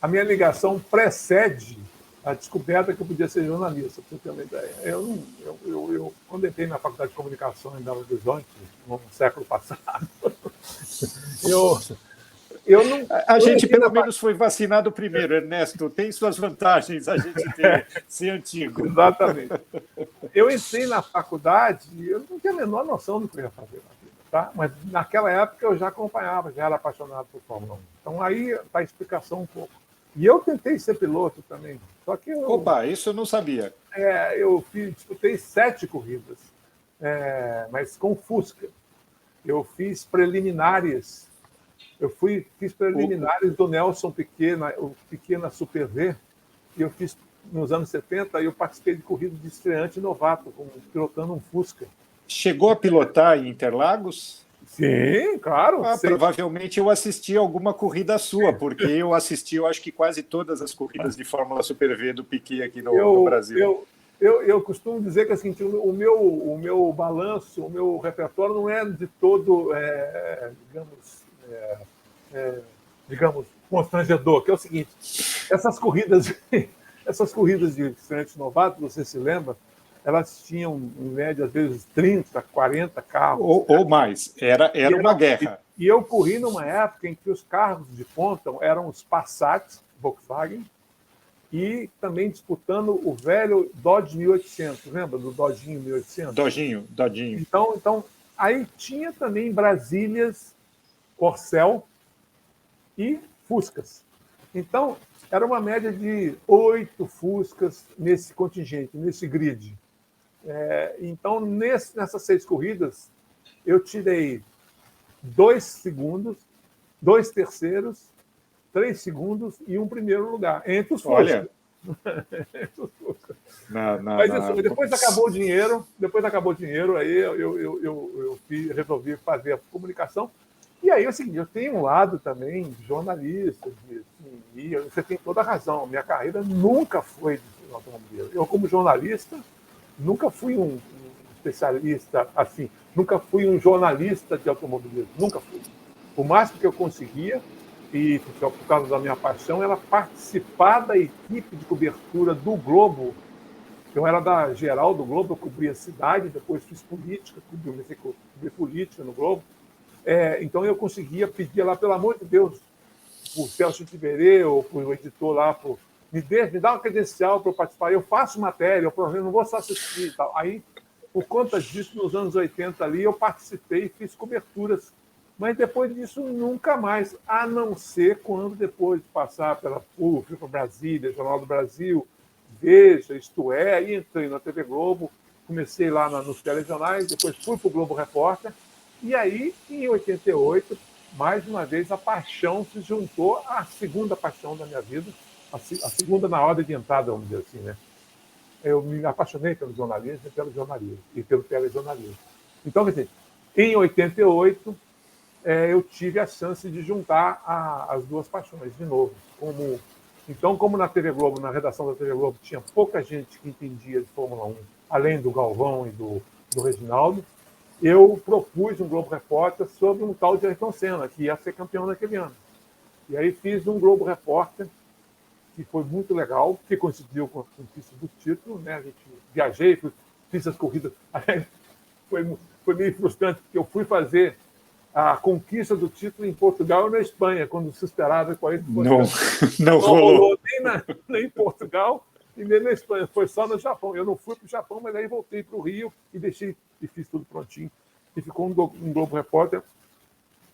a minha ligação precede a descoberta que eu podia ser jornalista, para você ter uma ideia. Eu quando entrei na Faculdade de Comunicação em Belo Horizonte, no século passado, eu não... A gente, pelo menos, foi vacinado primeiro, Ernesto. Tem suas vantagens a gente ser antigo. Exatamente. Eu entrei na faculdade e eu não tinha a menor noção do que eu ia fazer na vida, tá? Mas naquela época eu já acompanhava, já era apaixonado por Fórmula 1. Então aí está a explicação um pouco. E eu tentei ser piloto também. Só que Opa, isso eu não sabia. Eu disputei 7 corridas, mas com Fusca. Eu fiz preliminares. Fiz preliminares do Nelson Piquet, o Piquet na Super V, e eu fiz nos anos 70, e eu participei de corrida de estreante novato, pilotando um Fusca. Chegou a pilotar em Interlagos? Sim, claro. Provavelmente eu assisti alguma corrida sua, porque eu assisti, eu acho que quase todas as corridas de Fórmula Super V do Piquet aqui no Brasil. Eu costumo dizer que assim, o meu balanço, o meu repertório não é de todo, digamos, constrangedor, que é o seguinte, essas corridas de estreantes novatos, você se lembra, elas tinham, em média, às vezes, 30, 40 carros. Ou mais. Era uma guerra. E eu corri numa época em que os carros de ponta eram os Passat, Volkswagen, e também disputando o velho Dodge 1800. Lembra do Dodginho 1800? Dodginho. Então, aí tinha também Brasílias, Corcel e Fuscas. Então, era uma média de 8 Fuscas nesse contingente, nesse grid. Então, nessas 6 corridas, eu tirei 2 segundos, 2 terceiros, 3 segundos e 1 primeiro lugar, entre os Fuscas. Olha. Mas isso, depois acabou o dinheiro, aí eu resolvi fazer a comunicação. E aí é o seguinte, eu tenho um lado também de jornalista, e você tem toda a razão, minha carreira nunca foi de automobilismo. Eu, como jornalista, nunca fui um especialista assim, nunca fui um jornalista de automobilismo, nunca fui. O máximo que eu conseguia, e por causa da minha paixão, era participar da equipe de cobertura do Globo. Eu era da geral do Globo, eu cobria a cidade, depois fiz política, cobri política no Globo. Então eu conseguia pedir lá, pelo amor de Deus, para o Celso Tiberê ou para o editor lá, me dá uma credencial para eu participar. Eu faço matéria, eu não vou só assistir e tal. Aí, por conta disso, nos anos 80 ali, eu participei e fiz coberturas. Mas depois disso, nunca mais, a não ser quando, depois de passar pela PUC, para Brasília, Jornal do Brasil, Veja, Isto É, e entrei na TV Globo, comecei lá nos telejornais, depois fui para o Globo Repórter, e aí, em 88, mais uma vez, a paixão se juntou à segunda paixão da minha vida, a segunda na ordem de entrada, vamos dizer assim, né? Eu me apaixonei pelo jornalismo e pelo telejornalismo. Então, quer dizer, em 88, eu tive a chance de juntar as duas paixões de novo. Então, como na TV Globo, na redação da TV Globo, tinha pouca gente que entendia de Fórmula 1, além do Galvão e do Reginaldo, eu propus um Globo Repórter sobre um tal de Ayrton Senna, que ia ser campeão naquele ano. E aí fiz um Globo Repórter, que foi muito legal, que coincidiu com a conquista do título, né? A gente viajei, fiz as corridas. Foi meio frustrante, porque eu fui fazer a conquista do título em Portugal e na Espanha, quando se esperava que o Ayrton fosse. Não rolou nem em Portugal e nem na Espanha, foi só no Japão. Eu não fui para o Japão, mas aí voltei para o Rio e fiz tudo prontinho. E ficou um Globo Repórter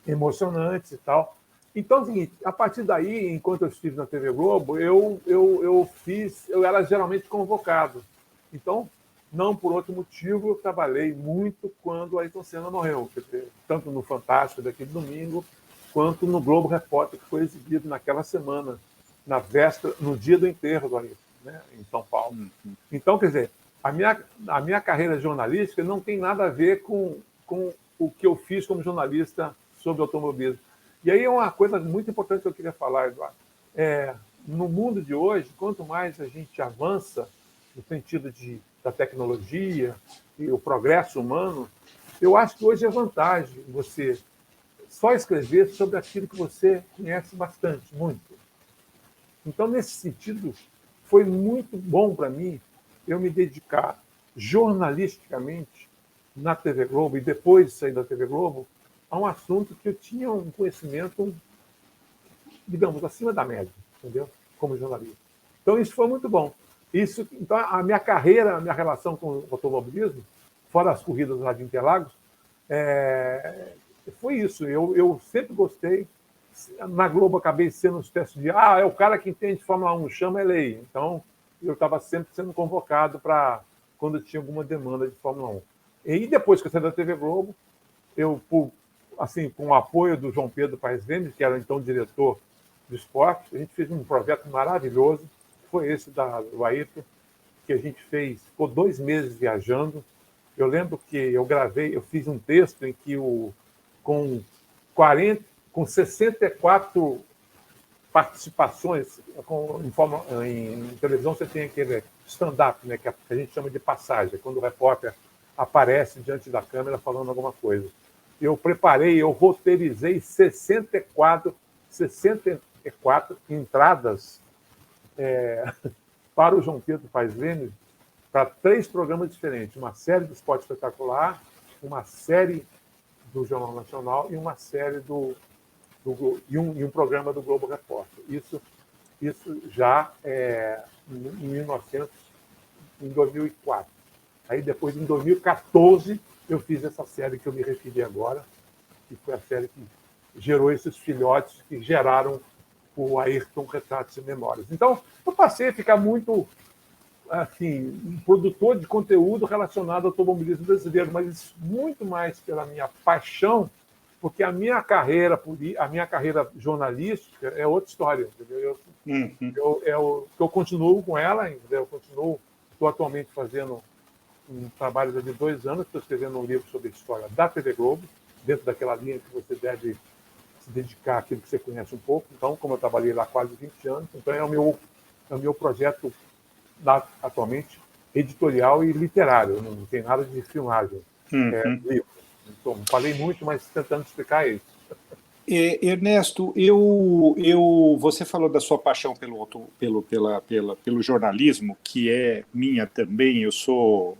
emocionante e tal. Então, é o seguinte, a partir daí, enquanto eu estive na TV Globo, eu era geralmente convocado. Então, não por outro motivo, eu trabalhei muito quando o Ayrton Senna morreu, tanto no Fantástico daquele domingo, quanto no Globo Repórter, que foi exibido naquela semana, na véspera, no dia do enterro do Ayrton, né, em São Paulo. Então, quer dizer, a minha carreira jornalística não tem nada a ver com o que eu fiz como jornalista sobre automobilismo. E aí é uma coisa muito importante que eu queria falar, Eduardo. No mundo de hoje, quanto mais a gente avança no sentido da tecnologia e o progresso humano, eu acho que hoje é vantagem você só escrever sobre aquilo que você conhece bastante, muito. Então, nesse sentido, foi muito bom para mim eu me dedicar jornalisticamente na TV Globo e depois de sair da TV Globo a um assunto que eu tinha um conhecimento, digamos, acima da média, entendeu? Como jornalista. Então, isso foi muito bom. Então, a minha carreira, a minha relação com o automobilismo, fora as corridas lá de Interlagos, foi isso. Eu sempre gostei. Na Globo, acabei sendo uma espécie de é o cara que entende Fórmula 1, chama ele aí. Então, eu estava sempre sendo convocado para quando tinha alguma demanda de Fórmula 1. E depois que eu saí da TV Globo, eu, assim, com o apoio do João Pedro Paes Lemes, que era então diretor do esporte, a gente fez um projeto maravilhoso, foi esse do Ayrton, que a gente fez, ficou 2 meses viajando. Eu lembro que eu fiz um texto em que com 64 participações, em televisão você tem aquele stand-up, né, que a gente chama de passagem, quando o repórter aparece diante da câmera falando alguma coisa. Eu roteirizei 64 entradas para o João Pedro Paes Lemes, para 3 programas diferentes, uma série do Esporte Espetacular, uma série do Jornal Nacional e uma série e um programa do Globo Repórter. Isso já em 2004. Aí depois, em 2014, eu fiz essa série que eu me referi agora, que foi a série que gerou esses filhotes que geraram o Ayrton Retratos e Memórias. Então, eu passei a ficar muito, assim, um produtor de conteúdo relacionado ao automobilismo brasileiro, mas muito mais pela minha paixão, porque a minha carreira jornalística é outra história. Entendeu? Eu continuo com ela, entendeu? Estou atualmente fazendo um trabalho de 2 anos, estou escrevendo um livro sobre a história da TV Globo, dentro daquela linha que você deve se dedicar àquilo que você conhece um pouco. Então, como eu trabalhei lá quase 20 anos, então é o meu projeto atualmente editorial e literário, não tem nada de filmagem, livro. Então, falei muito, mas tentando explicar isso. Ernesto, você falou da sua paixão pelo jornalismo, que é minha também. Eu sou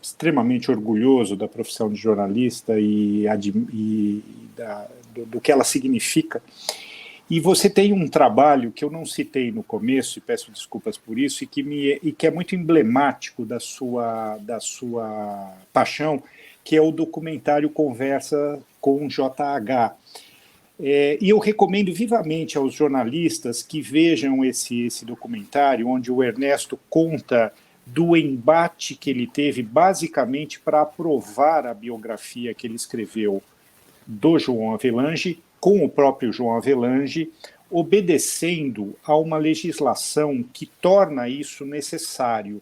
extremamente orgulhoso da profissão de jornalista do que ela significa. E você tem um trabalho que eu não citei no começo, e peço desculpas por isso, e que é muito emblemático da sua paixão, que é o documentário Conversa com JH. E eu recomendo vivamente aos jornalistas que vejam esse documentário, onde o Ernesto conta do embate que ele teve, basicamente, para aprovar a biografia que ele escreveu do João Havelange, com o próprio João Havelange, obedecendo a uma legislação que torna isso necessário.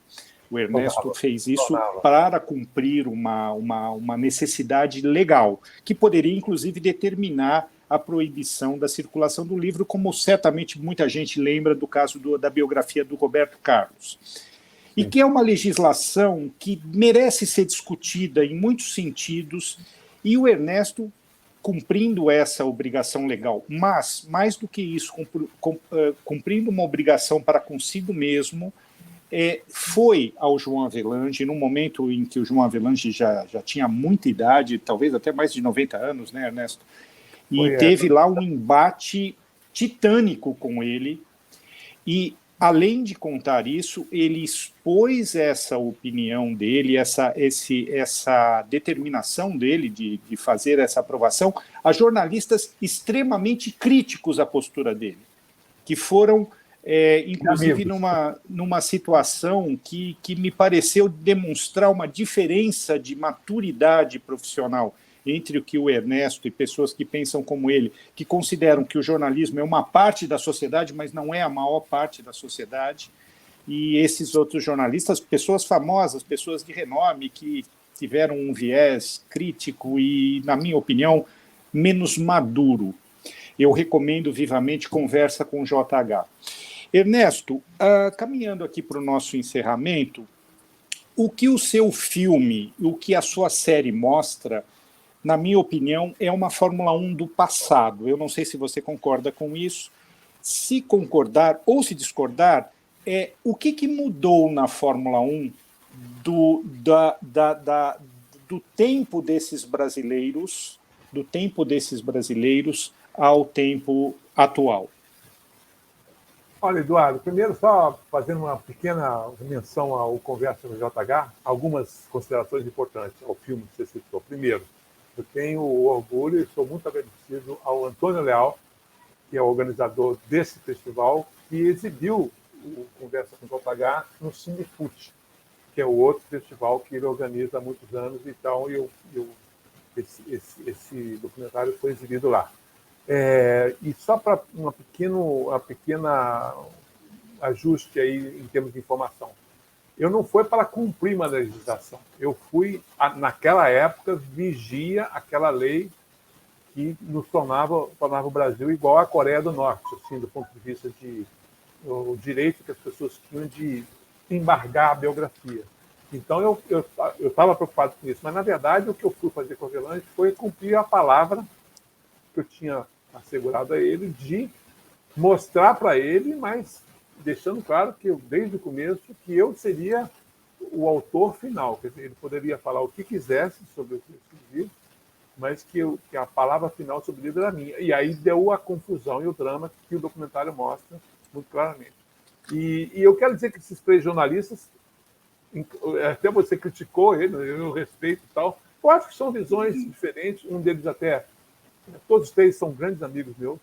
O Ernesto fez isso para cumprir uma necessidade legal, que poderia, inclusive, determinar a proibição da circulação do livro, como certamente muita gente lembra do caso da biografia do Roberto Carlos. E que é uma legislação que merece ser discutida em muitos sentidos, e o Ernesto cumprindo essa obrigação legal, mas, mais do que isso, cumprindo uma obrigação para consigo mesmo, foi ao João Havelange, no momento em que o João Havelange já tinha muita idade, talvez até mais de 90 anos, né, Ernesto? E teve lá um embate titânico com ele, e, além de contar isso, ele expôs essa opinião dele, essa determinação dele de fazer essa aprovação a jornalistas extremamente críticos à postura dele, que foram, inclusive, numa situação que me pareceu demonstrar uma diferença de maturidade profissional entre o que o Ernesto e pessoas que pensam como ele, que consideram que o jornalismo é uma parte da sociedade, mas não é a maior parte da sociedade, e esses outros jornalistas, pessoas famosas, pessoas de renome, que tiveram um viés crítico e, na minha opinião, menos maduro. Eu recomendo vivamente Conversa com JH. Ernesto, caminhando aqui para o nosso encerramento, o que o seu filme, o que a sua série mostra, na minha opinião, é uma Fórmula 1 do passado. Eu não sei se você concorda com isso. Se concordar ou se discordar, o que mudou na Fórmula 1 do tempo desses brasileiros, ao tempo atual? Olha, Eduardo, primeiro só fazendo uma pequena menção ao Conversa com JH, algumas considerações importantes ao filme que você citou. Primeiro, eu tenho o orgulho e sou muito agradecido ao Antônio Leal, que é o organizador desse festival, que exibiu o Conversa com JH no Cinefute, que é o outro festival que ele organiza há muitos anos. Então, esse documentário foi exibido lá. E só para uma pequena ajuste aí em termos de informação. Eu não fui para cumprir uma legislação. Eu fui, naquela época, vigia aquela lei que nos tornava o Brasil igual à Coreia do Norte, assim, do ponto de vista o direito que as pessoas tinham de embargar a biografia. Então, eu estava preocupado com isso. Mas, na verdade, o que eu fui fazer com o Havelange foi cumprir a palavra que eu tinha assegurado a ele, de mostrar para ele, mas deixando claro que desde o começo, que eu seria o autor final. Quer dizer, ele poderia falar o que quisesse sobre o que eu escrevi, mas que a palavra final sobre o livro era minha. E aí deu a confusão e o drama que o documentário mostra muito claramente. E eu quero dizer que esses três jornalistas, até você criticou ele, eu respeito e tal, eu acho que são visões diferentes, um deles até, todos três são grandes amigos meus.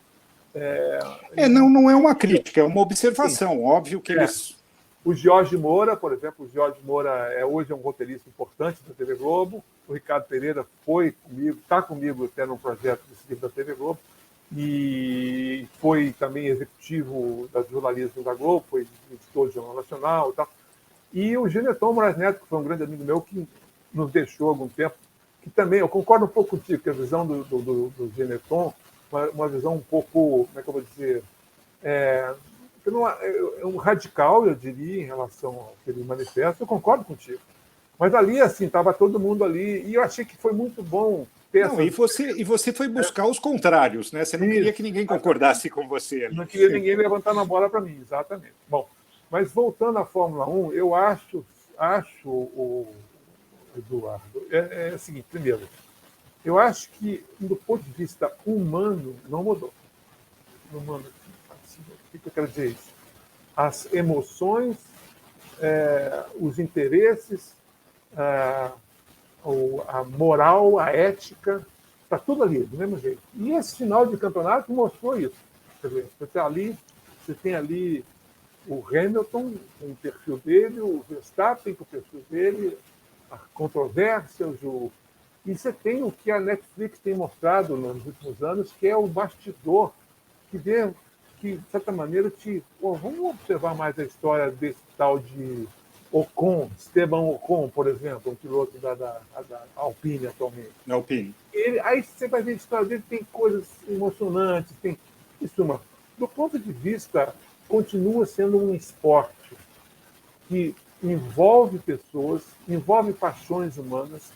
Não é uma crítica, é uma observação. Sim. Óbvio que eles... O Jorge Moura, por exemplo, hoje é um roteirista importante da TV Globo. O Ricardo Pereira está comigo até no projeto desse livro da TV Globo, e foi também executivo da jornalismo da Globo, foi editor do Jornal Nacional e tal. E o Geneton Moraes Neto, que foi um grande amigo meu, que nos deixou há algum tempo, que também, eu concordo um pouco contigo, que a visão do Geneton uma visão um pouco, como é que eu vou dizer, que não é um radical, eu diria, em relação ao que ele manifesta. Eu concordo contigo. Mas ali, assim, estava todo mundo ali, e eu achei que foi muito bom ter Não, e você foi buscar os contrários, né? Você não Isso, queria que ninguém concordasse com você ali. não queria ninguém levantando a bola para mim, exatamente. Bom, mas voltando à Fórmula 1, eu acho o Eduardo, é o seguinte, primeiro, eu acho que, do ponto de vista humano, não mudou. Humano, assim, o que eu quero dizer isso? As emoções, os interesses, a moral, a ética, está tudo ali, do mesmo jeito. E esse final de campeonato mostrou isso. Quer dizer, você tem ali o Hamilton com o perfil dele, o Verstappen com o perfil dele, a controvérsias, e você tem o que a Netflix tem mostrado nos últimos anos, que é o bastidor, que, de certa maneira, vamos observar mais a história desse tal de Ocon, Esteban Ocon, por exemplo, um piloto da Alpine atualmente. Na Alpine. Aí você vai ver a história dele, tem coisas emocionantes, tem isso, do ponto de vista, continua sendo um esporte que envolve pessoas, envolve paixões humanas,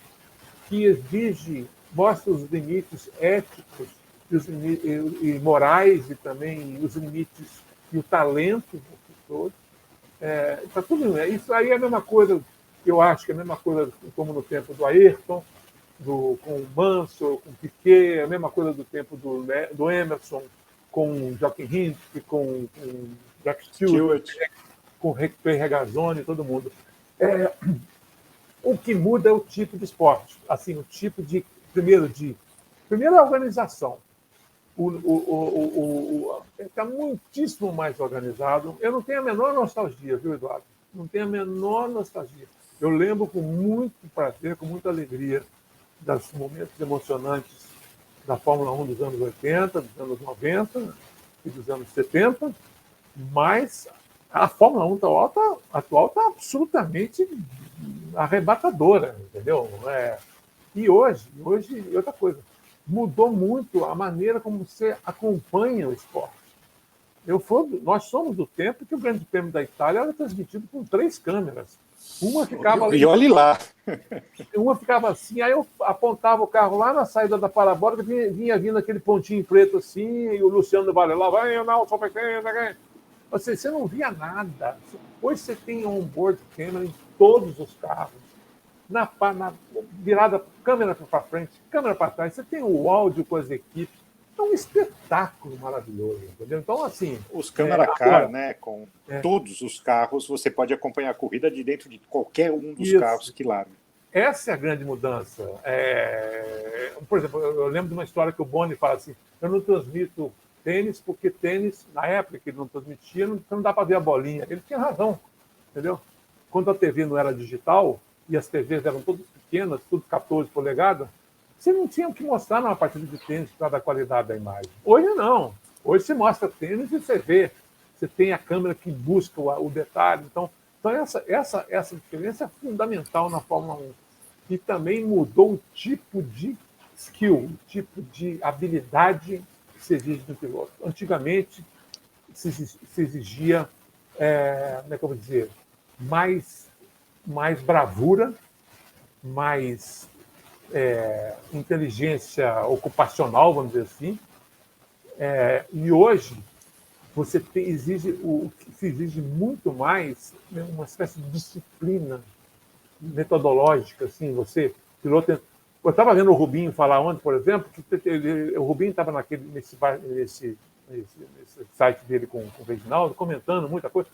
que mostra os limites éticos e morais e também os limites e o talento das pessoas. Tá tudo, isso aí é a mesma coisa, eu acho que é a mesma coisa como no tempo do Ayrton, com o Mansell, com o Piquet, a mesma coisa do tempo do Emerson, com o Jochen Rindt, com o Jack Stewart, com o Ray Regazzoni, todo mundo. O que muda é o tipo de esporte, assim, o tipo de primeiro a organização. Está muitíssimo mais organizado. Eu não tenho a menor nostalgia, viu, Eduardo? Não tenho a menor nostalgia. Eu lembro com muito prazer, com muita alegria, dos momentos emocionantes da Fórmula 1 dos anos 80, dos anos 90 e dos anos 70, mas a Fórmula 1 atual está absolutamente arrebatadora, entendeu? E hoje, outra coisa, mudou muito a maneira como você acompanha o esporte. Nós somos do tempo que o Grande Prêmio da Itália era transmitido com 3 câmeras. Uma ficava ali, e olhe lá. Uma ficava assim, aí eu apontava o carro lá na saída da parabólica, vinha vindo aquele pontinho preto assim, e o Luciano do Vale lá, vai, não, só você não via nada. Hoje você tem on-board camera em todos os carros, na virada, câmera para frente, câmera para trás, você tem o áudio com as equipes. É um espetáculo maravilhoso, entendeu? Então, assim... Os câmera car, né? Com todos os carros, você pode acompanhar a corrida de dentro de qualquer um dos carros que larga. Essa é a grande mudança. Por exemplo, eu lembro de uma história que o Boni fala assim, eu não transmito tênis, porque tênis, na época que ele não transmitia, não dá para ver a bolinha. Ele tinha razão, entendeu? Quando a TV não era digital, e as TVs eram todas pequenas, tudo 14 polegadas, você não tinha o que mostrar numa partida de tênis para dar qualidade da imagem. Hoje não. Hoje você mostra tênis e você vê. Você tem a câmera que busca o detalhe. Então essa diferença é fundamental na Fórmula 1. E também mudou o tipo de skill, o tipo de habilidade que se exige do piloto. Antigamente se exigia, como é que eu vou dizer, mais bravura, mais inteligência ocupacional, vamos dizer assim. E hoje você se exige muito mais, né, uma espécie de disciplina metodológica, assim, piloto. Eu estava vendo o Rubinho falar ontem, por exemplo, que o Rubinho estava nesse site dele com o Reginaldo, comentando muita coisa,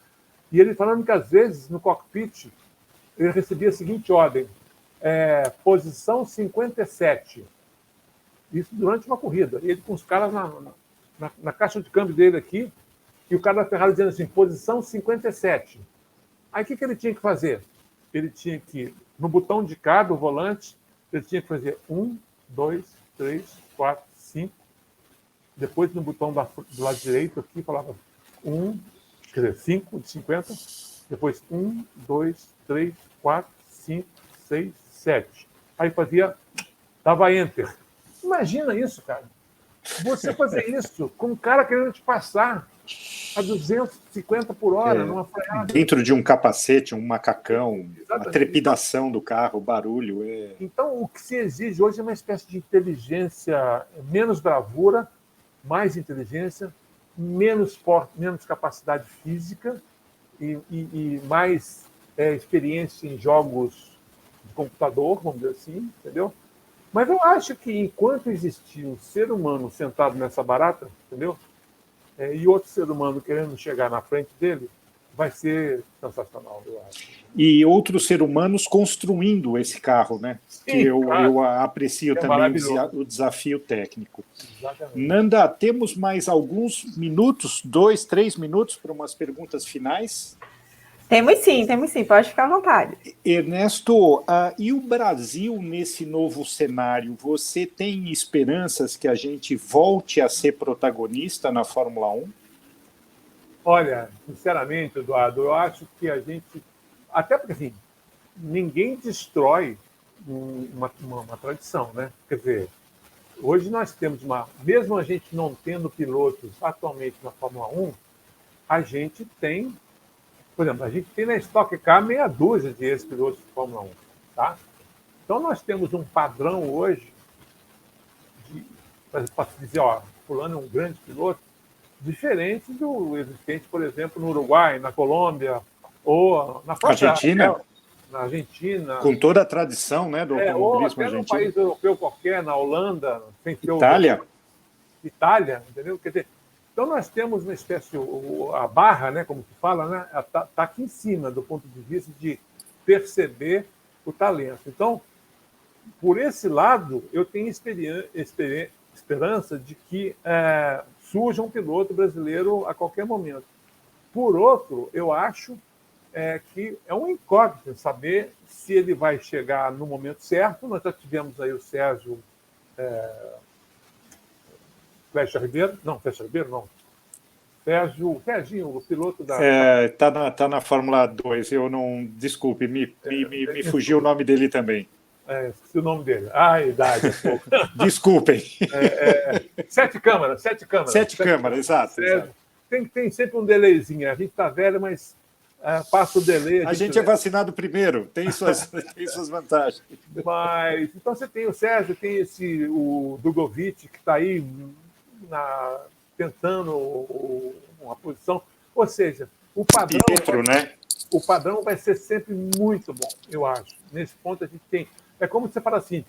e ele falando que às vezes no cockpit ele recebia a seguinte ordem: posição 57. Isso durante uma corrida. E ele com os caras na caixa de câmbio dele aqui, e o cara da Ferrari dizendo assim, posição 57. Aí o que ele tinha que fazer? Ele tinha que, no botão de cá do volante, ele tinha que fazer 1, 2, 3, 4, 5. Depois no botão do lado direito aqui, falava 5 de 50. Depois 1, 2, 3, 4, 5, 6, 7. Aí dava Enter. Imagina isso, cara. você fazer isso com um cara querendo te passar a 250 por hora numa freada. Dentro de um capacete, um macacão, Exatamente. a trepidação do carro, o barulho. Então, o que se exige hoje é uma espécie de inteligência, menos bravura, mais inteligência, menos capacidade física e mais experiência em jogos de computador, vamos dizer assim, entendeu? Mas eu acho que enquanto existir um ser humano sentado nessa barata, entendeu? E outro ser humano querendo chegar na frente dele, vai ser sensacional, eu acho. E outros seres humanos construindo esse carro, né? Sim, que eu aprecio também o desafio técnico. Exatamente. Nanda, temos mais alguns minutos, 2, 3 minutos para umas perguntas finais? Temos sim, pode ficar à vontade. Ernesto, e o Brasil nesse novo cenário? Você tem esperanças que a gente volte a ser protagonista na Fórmula 1? Olha, sinceramente, Eduardo, eu acho que a gente... Até porque, assim, ninguém destrói uma tradição, né? Quer dizer, hoje nós temos mesmo a gente não tendo pilotos atualmente na Fórmula 1, a gente tem... Por exemplo, a gente tem na Stock Car meia dúzia de ex-pilotos de Fórmula 1. Tá? Então, nós temos um padrão hoje para dizer, ó, fulano é um grande piloto, diferente do existente, por exemplo, no Uruguai, na Colômbia, ou na própria Argentina. Na Argentina. Com toda a tradição, né, do automobilismo argentino. Num país europeu qualquer, na Holanda, sem ter Itália, entendeu? Quer dizer, então, nós temos uma espécie, a barra, né, como se fala, né, tá aqui em cima, do ponto de vista de perceber o talento. Então, por esse lado, eu tenho esperança de que surja um piloto brasileiro a qualquer momento. Por outro, eu acho que é um incógnito saber se ele vai chegar no momento certo. Nós já tivemos aí o Sérgio... Serginho, o piloto da... Tá na Fórmula 2, eu não... Desculpe, me fugiu o nome dele também. Esqueci o nome dele. A idade é pouco. Desculpem. Sete câmaras. Sete câmaras, exato. Tem sempre um delayzinho. A gente está velho, mas passa o delay. A gente é vacinado primeiro, tem suas vantagens. Mas, então você tem o Sérgio, tem o Drogovic, que está aí tentando uma posição. Ou seja, o padrão vai ser sempre muito bom, eu acho. Nesse ponto a gente tem... É como você fala assim,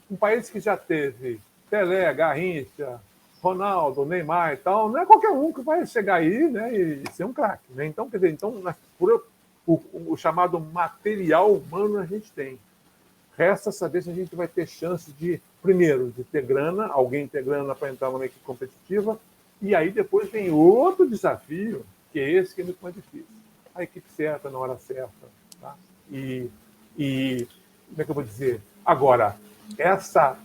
um país que já teve Pelé, Garrincha, Ronaldo, Neymar e tal, não é qualquer um que vai chegar aí, né, e ser um craque, né? Então, quer dizer, o chamado material humano a gente tem. Resta saber se a gente vai ter chance primeiro, de ter grana, alguém ter grana para entrar numa equipe competitiva, e aí depois vem outro desafio, que é esse que é muito mais difícil. A equipe certa, na hora certa. Tá? E como é que eu vou dizer? Agora, essa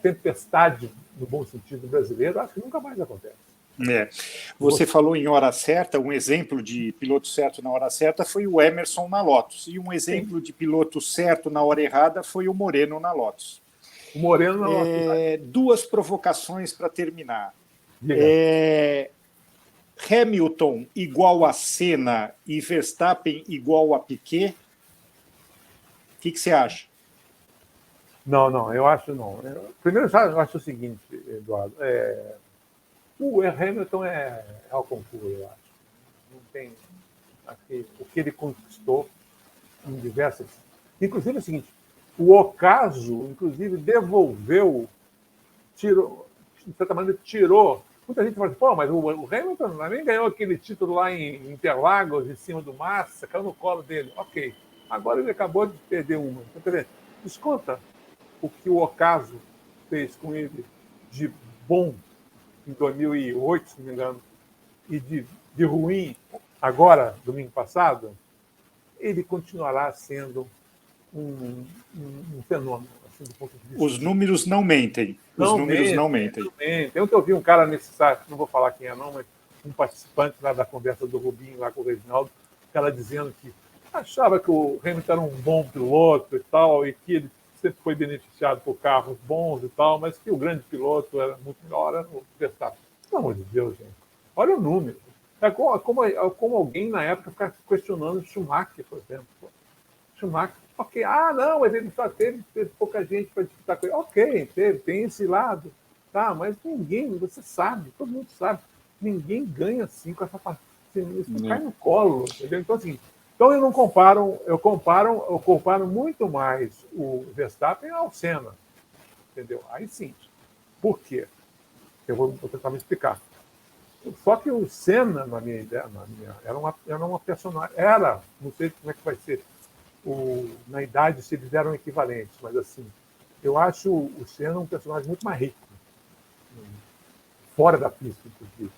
tempestade, no bom sentido brasileiro, acho que nunca mais acontece. Você falou em hora certa, um exemplo de piloto certo na hora certa foi o Emerson na Lotus, e um exemplo de piloto certo na hora errada foi o Moreno na Lotus. O Moreno na Lotus. Duas provocações para terminar. Hamilton igual a Senna e Verstappen igual a Piquet? O que você acha? Não, eu acho não. Primeiro, eu acho o seguinte, Eduardo. O Hamilton é ao concurso, eu acho. Não tem o que ele conquistou em diversas... Inclusive é o seguinte, o ocaso, inclusive, tirou... Muita gente fala assim, mas o Hamilton nem ganhou aquele título lá em Interlagos, em cima do Massa, caiu no colo dele. Ok. Agora ele acabou de perder uma. Desconta o que o ocaso fez com ele de bom em 2008, se não me engano, e de ruim agora, domingo passado, ele continuará sendo um fenômeno. Assim, do ponto de vista. Os números não mentem. Não mentem. Eu ouvi um cara nesse site, não vou falar quem é não, mas um participante lá da conversa do Rubinho lá com o Reginaldo, o cara dizendo que achava que o Hamilton era um bom piloto e tal, e que ele sempre foi beneficiado por carros bons e tal, mas que o grande piloto era muito melhor, era o Verstappen. Pelo amor de Deus, gente. Olha o número. É como alguém na época ficar questionando o Schumacher, por exemplo. Schumacher, ok, não, mas ele só teve pouca gente para disputar com ele. Ok, tem esse lado, tá, mas ninguém, você sabe, todo mundo sabe, ninguém ganha assim com essa parte. Isso cai no colo, entendeu? Então, assim, eu não comparo, eu comparo muito mais o Verstappen ao Senna, entendeu? Aí sim. Por quê? Eu vou tentar me explicar. Só que o Senna, na minha ideia, era uma personagem. Não sei como é que vai ser na idade se eles eram equivalentes, mas assim, eu acho o Senna um personagem muito mais rico, fora da pista, inclusive.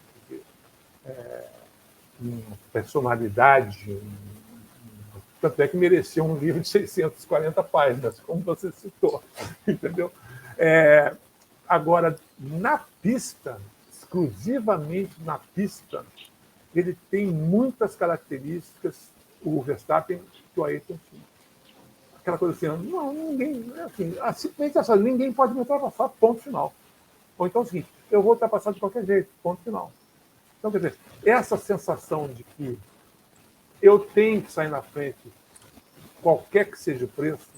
Uma personalidade. Tanto é que merecia um livro de 640 páginas, como você citou, entendeu? Agora, na pista, exclusivamente na pista, ele tem muitas características, o Verstappen, que o Ayrton tinha. Aquela coisa assim, não, ninguém, simplesmente assim, ninguém pode me ultrapassar, ponto final. Ou então é o seguinte, eu vou ultrapassar de qualquer jeito, ponto final. Então, quer dizer, essa sensação de que eu tenho que sair na frente, qualquer que seja o preço,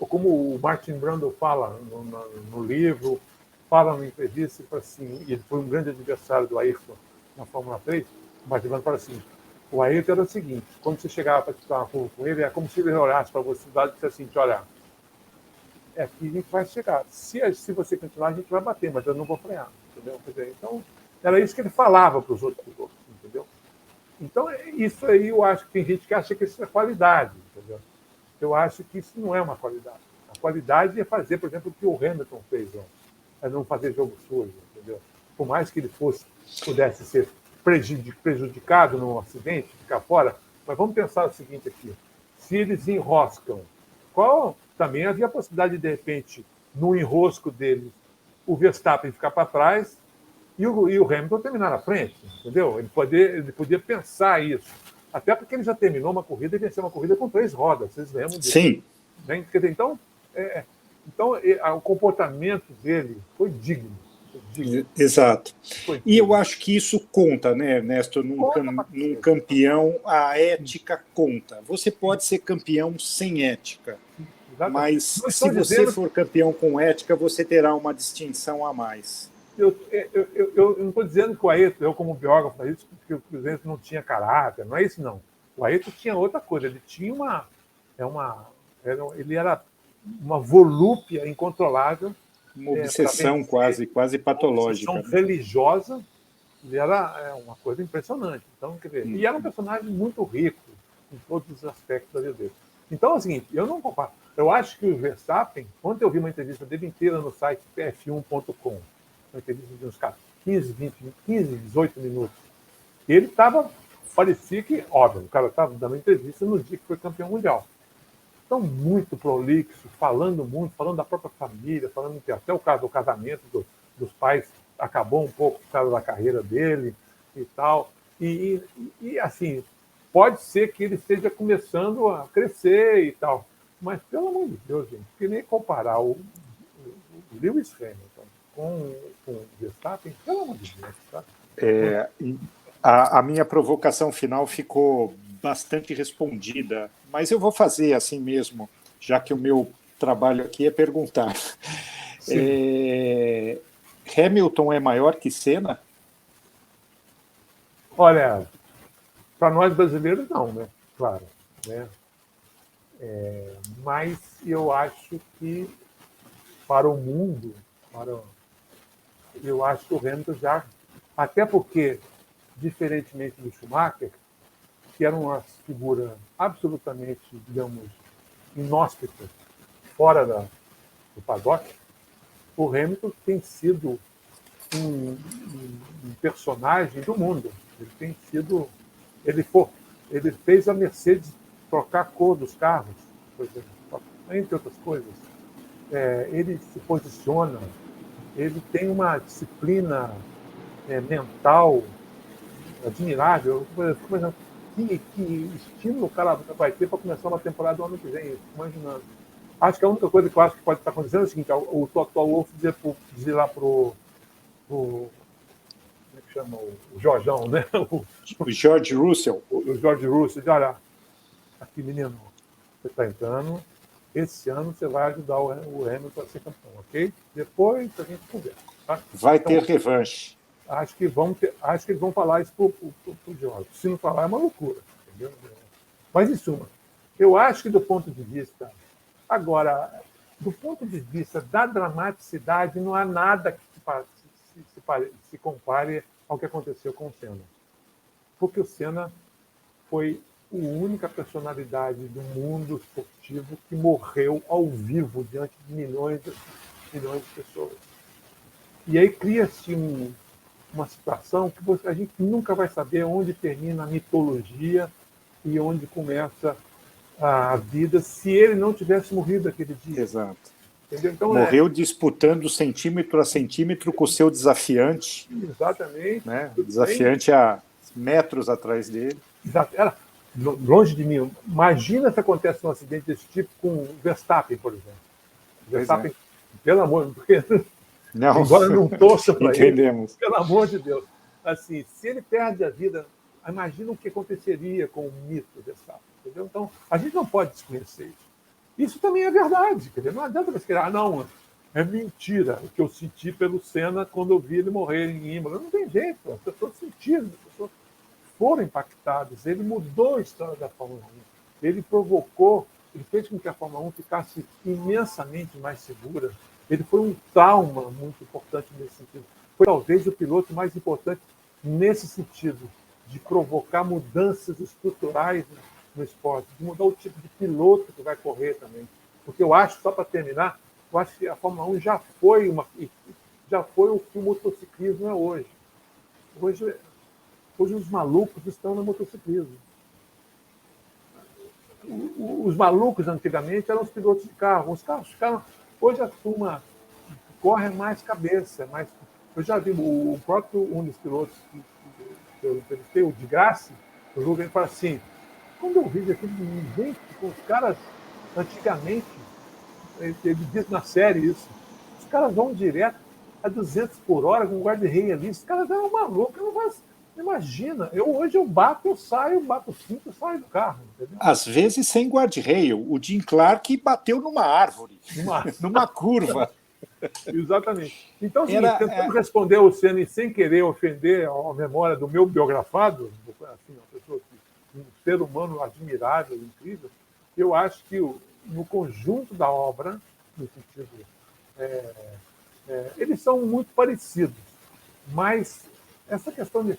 como o Martin Brundle fala no livro, fala na entrevista, assim, e ele foi um grande adversário do Ayrton na Fórmula 3, o Martin Brundle fala assim, o Ayrton era o seguinte, quando você chegava para disputar uma curva com ele, é como se ele olhasse para você e dissesse assim, olha, aqui a gente vai chegar. Se você continuar, a gente vai bater, mas eu não vou frear, entendeu? Então, era isso que ele falava para os outros pilotos, entendeu? Então, isso aí eu acho que tem gente que acha que isso é qualidade, entendeu? Eu acho que isso não é uma qualidade. A qualidade é fazer, por exemplo, o que o Hamilton fez ontem, é não fazer jogo sujo, entendeu? Por mais que ele pudesse ser prejudicado num acidente, ficar fora, mas vamos pensar o seguinte aqui, se eles enroscam, também havia a possibilidade de repente, no enrosco deles, o Verstappen ficar para trás e o Hamilton terminar na frente, entendeu? Ele podia pensar isso. Até porque ele já terminou uma corrida e venceu uma corrida com 3 rodas, vocês lembram disso? Sim. Né? Quer dizer, então, o comportamento dele foi digno. Exato. E eu acho que isso conta, né, Ernesto? Num campeão, a ética conta. Você pode ser campeão sem ética, mas se você for campeão com ética, você terá uma distinção a mais. Eu não estou dizendo que o Ayrton, eu como biógrafo, falei isso porque o Ayrton não tinha caráter, não é isso não. O Ayrton tinha outra coisa, ele tinha ele era uma volúpia incontrolável, uma obsessão quase patológica. Uma obsessão religiosa, ele era uma coisa impressionante. Então, quer dizer, e era um personagem muito rico em todos os aspectos da vida dele. Então, é o seguinte, eu não comparo. Eu acho que o Verstappen, ontem eu vi uma entrevista dele inteira no site pf1.com, uma entrevista de uns 15, 18 minutos. E ele parecia que, óbvio, o cara estava dando entrevista no dia que foi campeão mundial. Então, muito prolixo, falando da própria família, falando que até o casamento dos pais acabou um pouco por causa da carreira dele e tal. E assim, pode ser que ele esteja começando a crescer e tal. Mas, pelo amor de Deus, gente, que nem comparar o Lewis Hamilton com o Verstappen, pelo amor de Deus. Tá? A minha provocação final ficou bastante respondida, mas eu vou fazer assim mesmo, já que o meu trabalho aqui é perguntar. Hamilton é maior que Senna? Olha, para nós brasileiros não, né? Claro, né? Mas eu acho que para o mundo, eu acho que o Hamilton já, até porque, diferentemente do Schumacher, que era uma figura absolutamente, digamos, inóspita, fora do paddock, o Hamilton tem sido um personagem do mundo. Ele tem sido... Ele fez a Mercedes trocar a cor dos carros, por exemplo, entre outras coisas. Ele se posiciona, ele tem uma disciplina mental admirável. Por exemplo, que estímulo o cara vai ter para começar uma temporada do ano que vem, imaginando. Acho que a única coisa que eu acho que pode estar acontecendo é o seguinte: o Toto Wolff dizer lá pro como é que chama? O Jorjão, né? O George Russell. O George Russell, diz, olha, aqui, menino, você está entrando, esse ano você vai ajudar o Hamilton a ser campeão, ok? Depois a gente conversa. Tá? Vai ter revanche. Acho que eles vão falar isso pro George. Se não falar, é uma loucura. Entendeu? Mas, em suma, eu acho que do ponto de vista... Agora, do ponto de vista da dramaticidade, não há nada que se compare ao que aconteceu com o Senna. Porque o Senna foi a única personalidade do mundo esportivo que morreu ao vivo diante de milhões de pessoas. E aí cria-se uma situação que a gente nunca vai saber onde termina a mitologia e onde começa a vida se ele não tivesse morrido aquele dia. Exato. Entendeu? Então, morreu disputando centímetro a centímetro com o seu desafiante. Exatamente. Né? Desafiante a metros atrás dele. Exato. Era longe de mim. Imagina se acontece um acidente desse tipo com o Verstappen, por exemplo. Verstappen, pelo amor de Deus. Não. Embora não torça para ele. Pelo amor de Deus. Assim, se ele perde a vida, imagina o que aconteceria com o mito Verstappen. Entendeu? Então, a gente não pode desconhecer isso. Isso também é verdade. Quer dizer, não adianta você querer, não, é mentira o que eu senti pelo Senna quando eu vi ele morrer em Imola. Não tem jeito, as pessoas sentiram, as pessoas foram impactadas. Ele mudou a história da Fórmula 1. Ele provocou, ele fez com que a Fórmula 1 ficasse imensamente mais segura. Ele foi um trauma muito importante nesse sentido. Foi talvez o piloto mais importante nesse sentido, de provocar mudanças estruturais no esporte, de mudar o tipo de piloto que vai correr também. Porque eu acho, só para terminar, eu acho que a Fórmula 1 já foi o que o motociclismo é hoje. Hoje os malucos estão no motociclismo. Os malucos, antigamente, eram os pilotos de carro. Os carros ficaram... Hoje a turma corre mais cabeça. Eu já vi o próprio um dos pilotos que eu entrevistei, o de Grassi, o Luga, ele fala assim, quando eu vi aquele gente, os caras, antigamente, ele diz na série isso, os caras vão direto a 200 por hora com um guarda-rei ali, os caras eram malucos, imagina, hoje eu bato, eu saio, bato o cinto, eu saio do carro, entendeu? Às vezes sem guarda-rail, o Jim Clark bateu numa árvore, numa curva. Exatamente. Então, tentando responder ao Senna sem querer ofender a memória do meu biografado, assim, uma pessoa um ser humano admirável, incrível, eu acho que no conjunto da obra, no sentido, eles são muito parecidos, mas essa questão de...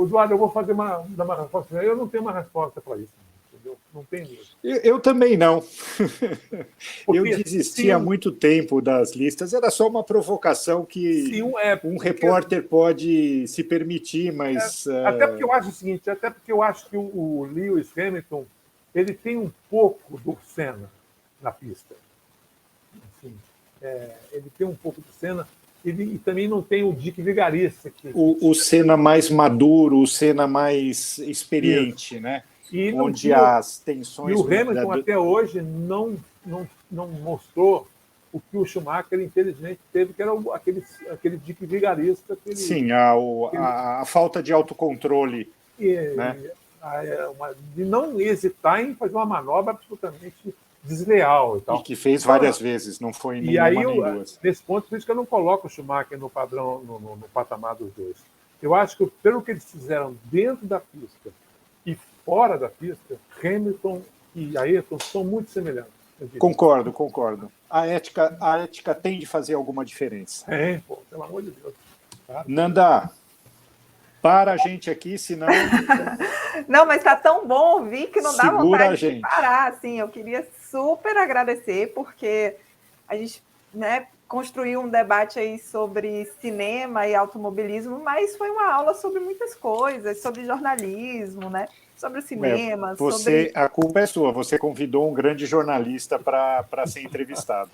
Eduardo, eu vou dar uma resposta. Eu não tenho uma resposta para isso. Entendeu? Não tem mesmo. Eu também não. Porque, eu desisti há muito tempo das listas. Era só uma provocação que um repórter pode se permitir, mas... Até porque eu acho o seguinte, até porque eu acho que o Lewis Hamilton ele tem um pouco do Senna na pista. Assim, ele tem um pouco do Senna. E também não tem o Dick Vigarista. O Senna mais maduro, o Senna mais experiente, né? Onde as tensões... E o Hamilton até hoje não mostrou o que o Schumacher, infelizmente, teve, que era aquele Dick Vigarista. Sim, a falta de autocontrole. Né? De não hesitar em fazer uma manobra absolutamente desleal. E que fez várias vezes, não foi nenhuma nem duas. Nesse ponto, por isso que eu não coloco o Schumacher no padrão, no patamar dos dois. Eu acho que, pelo que eles fizeram dentro da pista e fora da pista, Hamilton e Ayrton são muito semelhantes. Concordo. A ética tem de fazer alguma diferença. Pelo amor de Deus. Tá? Nanda, para a gente aqui, senão... Não, mas está tão bom ouvir que não dá vontade de parar. Assim, eu queria super agradecer, porque a gente, né, construiu um debate aí sobre cinema e automobilismo, mas foi uma aula sobre muitas coisas, sobre jornalismo, né? Sobre o cinema. A culpa é sua, você convidou um grande jornalista para ser entrevistado.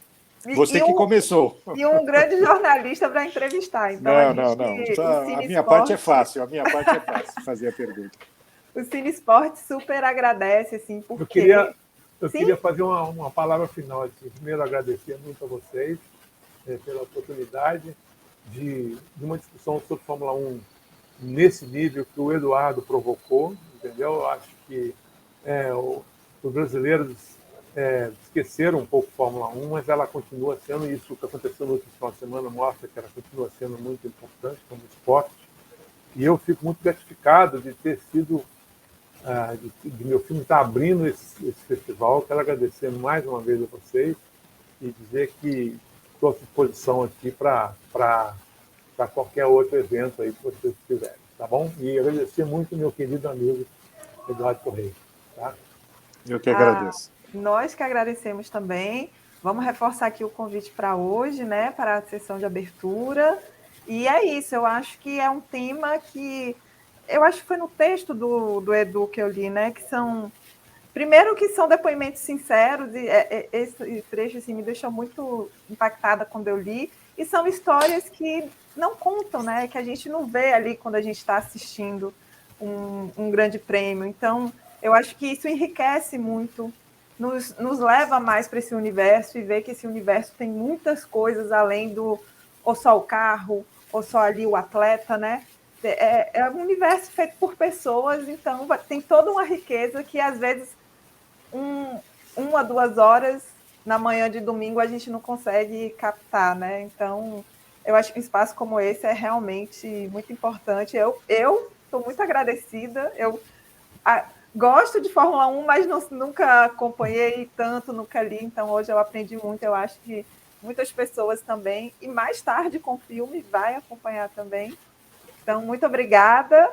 Você que começou. E um grande jornalista para entrevistar. Então, não. A minha parte é fácil, fazer a pergunta. O Cine Esporte super agradece, assim, porque... Eu Sim? queria fazer uma palavra final. Assim. Primeiro, agradecer muito a vocês pela oportunidade de uma discussão sobre Fórmula 1 nesse nível que o Eduardo provocou, entendeu? Eu acho que os brasileiros esqueceram um pouco Fórmula 1, mas ela continua sendo, isso que aconteceu no último final de semana mostra que ela continua sendo muito importante como esporte. E eu fico muito gratificado de ter sido, de meu filme estar abrindo esse festival. Quero agradecer mais uma vez a vocês e dizer que estou à disposição aqui para qualquer outro evento aí que vocês tiverem, tá bom? E agradecer muito meu querido amigo Eduardo Correia. Tá? Eu que agradeço. Nós que agradecemos também. Vamos reforçar aqui o convite para hoje, né, para a sessão de abertura. E é isso, eu acho que é um tema que... Eu acho que foi no texto do Edu que eu li, né, que são... Primeiro que são depoimentos sinceros, e esse trecho assim, me deixou muito impactada quando eu li, e são histórias que não contam, né, que a gente não vê ali quando a gente está assistindo um grande prêmio. Então, eu acho que isso enriquece muito, nos leva mais para esse universo e ver que esse universo tem muitas coisas além do ou só o carro, ou só ali o atleta, né? É um universo feito por pessoas, então tem toda uma riqueza que, às vezes, 1 a 2 horas na manhã de domingo a gente não consegue captar, né? Então, eu acho que um espaço como esse é realmente muito importante. Eu estou muito agradecida. Gosto de Fórmula 1, mas nunca acompanhei tanto, nunca li, então hoje eu aprendi muito. Eu acho que muitas pessoas também, e mais tarde com o filme, vai acompanhar também. Então, muito obrigada.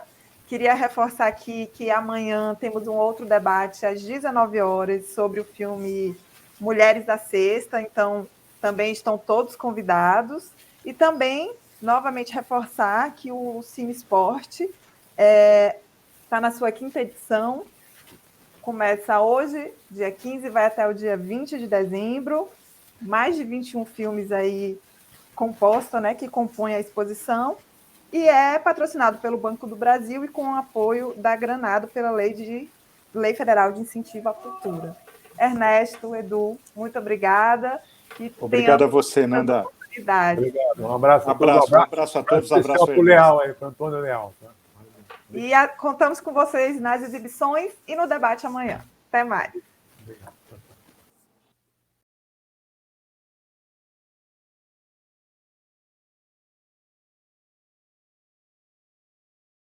Queria reforçar aqui que amanhã temos um outro debate às 19 horas sobre o filme Mulheres da Sexta, então também estão todos convidados. E também, novamente, reforçar que o Cine Esporte está na sua 5ª edição, começa hoje, dia 15, vai até o dia 20 de dezembro, mais de 21 filmes aí compostos, né, que compõem a exposição, e é patrocinado pelo Banco do Brasil e com o apoio da Granado pela Lei Federal de Incentivo à Cultura. Ernesto, Edu, muito obrigada. E obrigado a você, Nanda. Obrigado. Um abraço a todos. Um abraço a todos. Abraço para o Leal, para Antônio Leal. Tá? E contamos com vocês nas exibições e no debate amanhã. Até mais. Obrigado.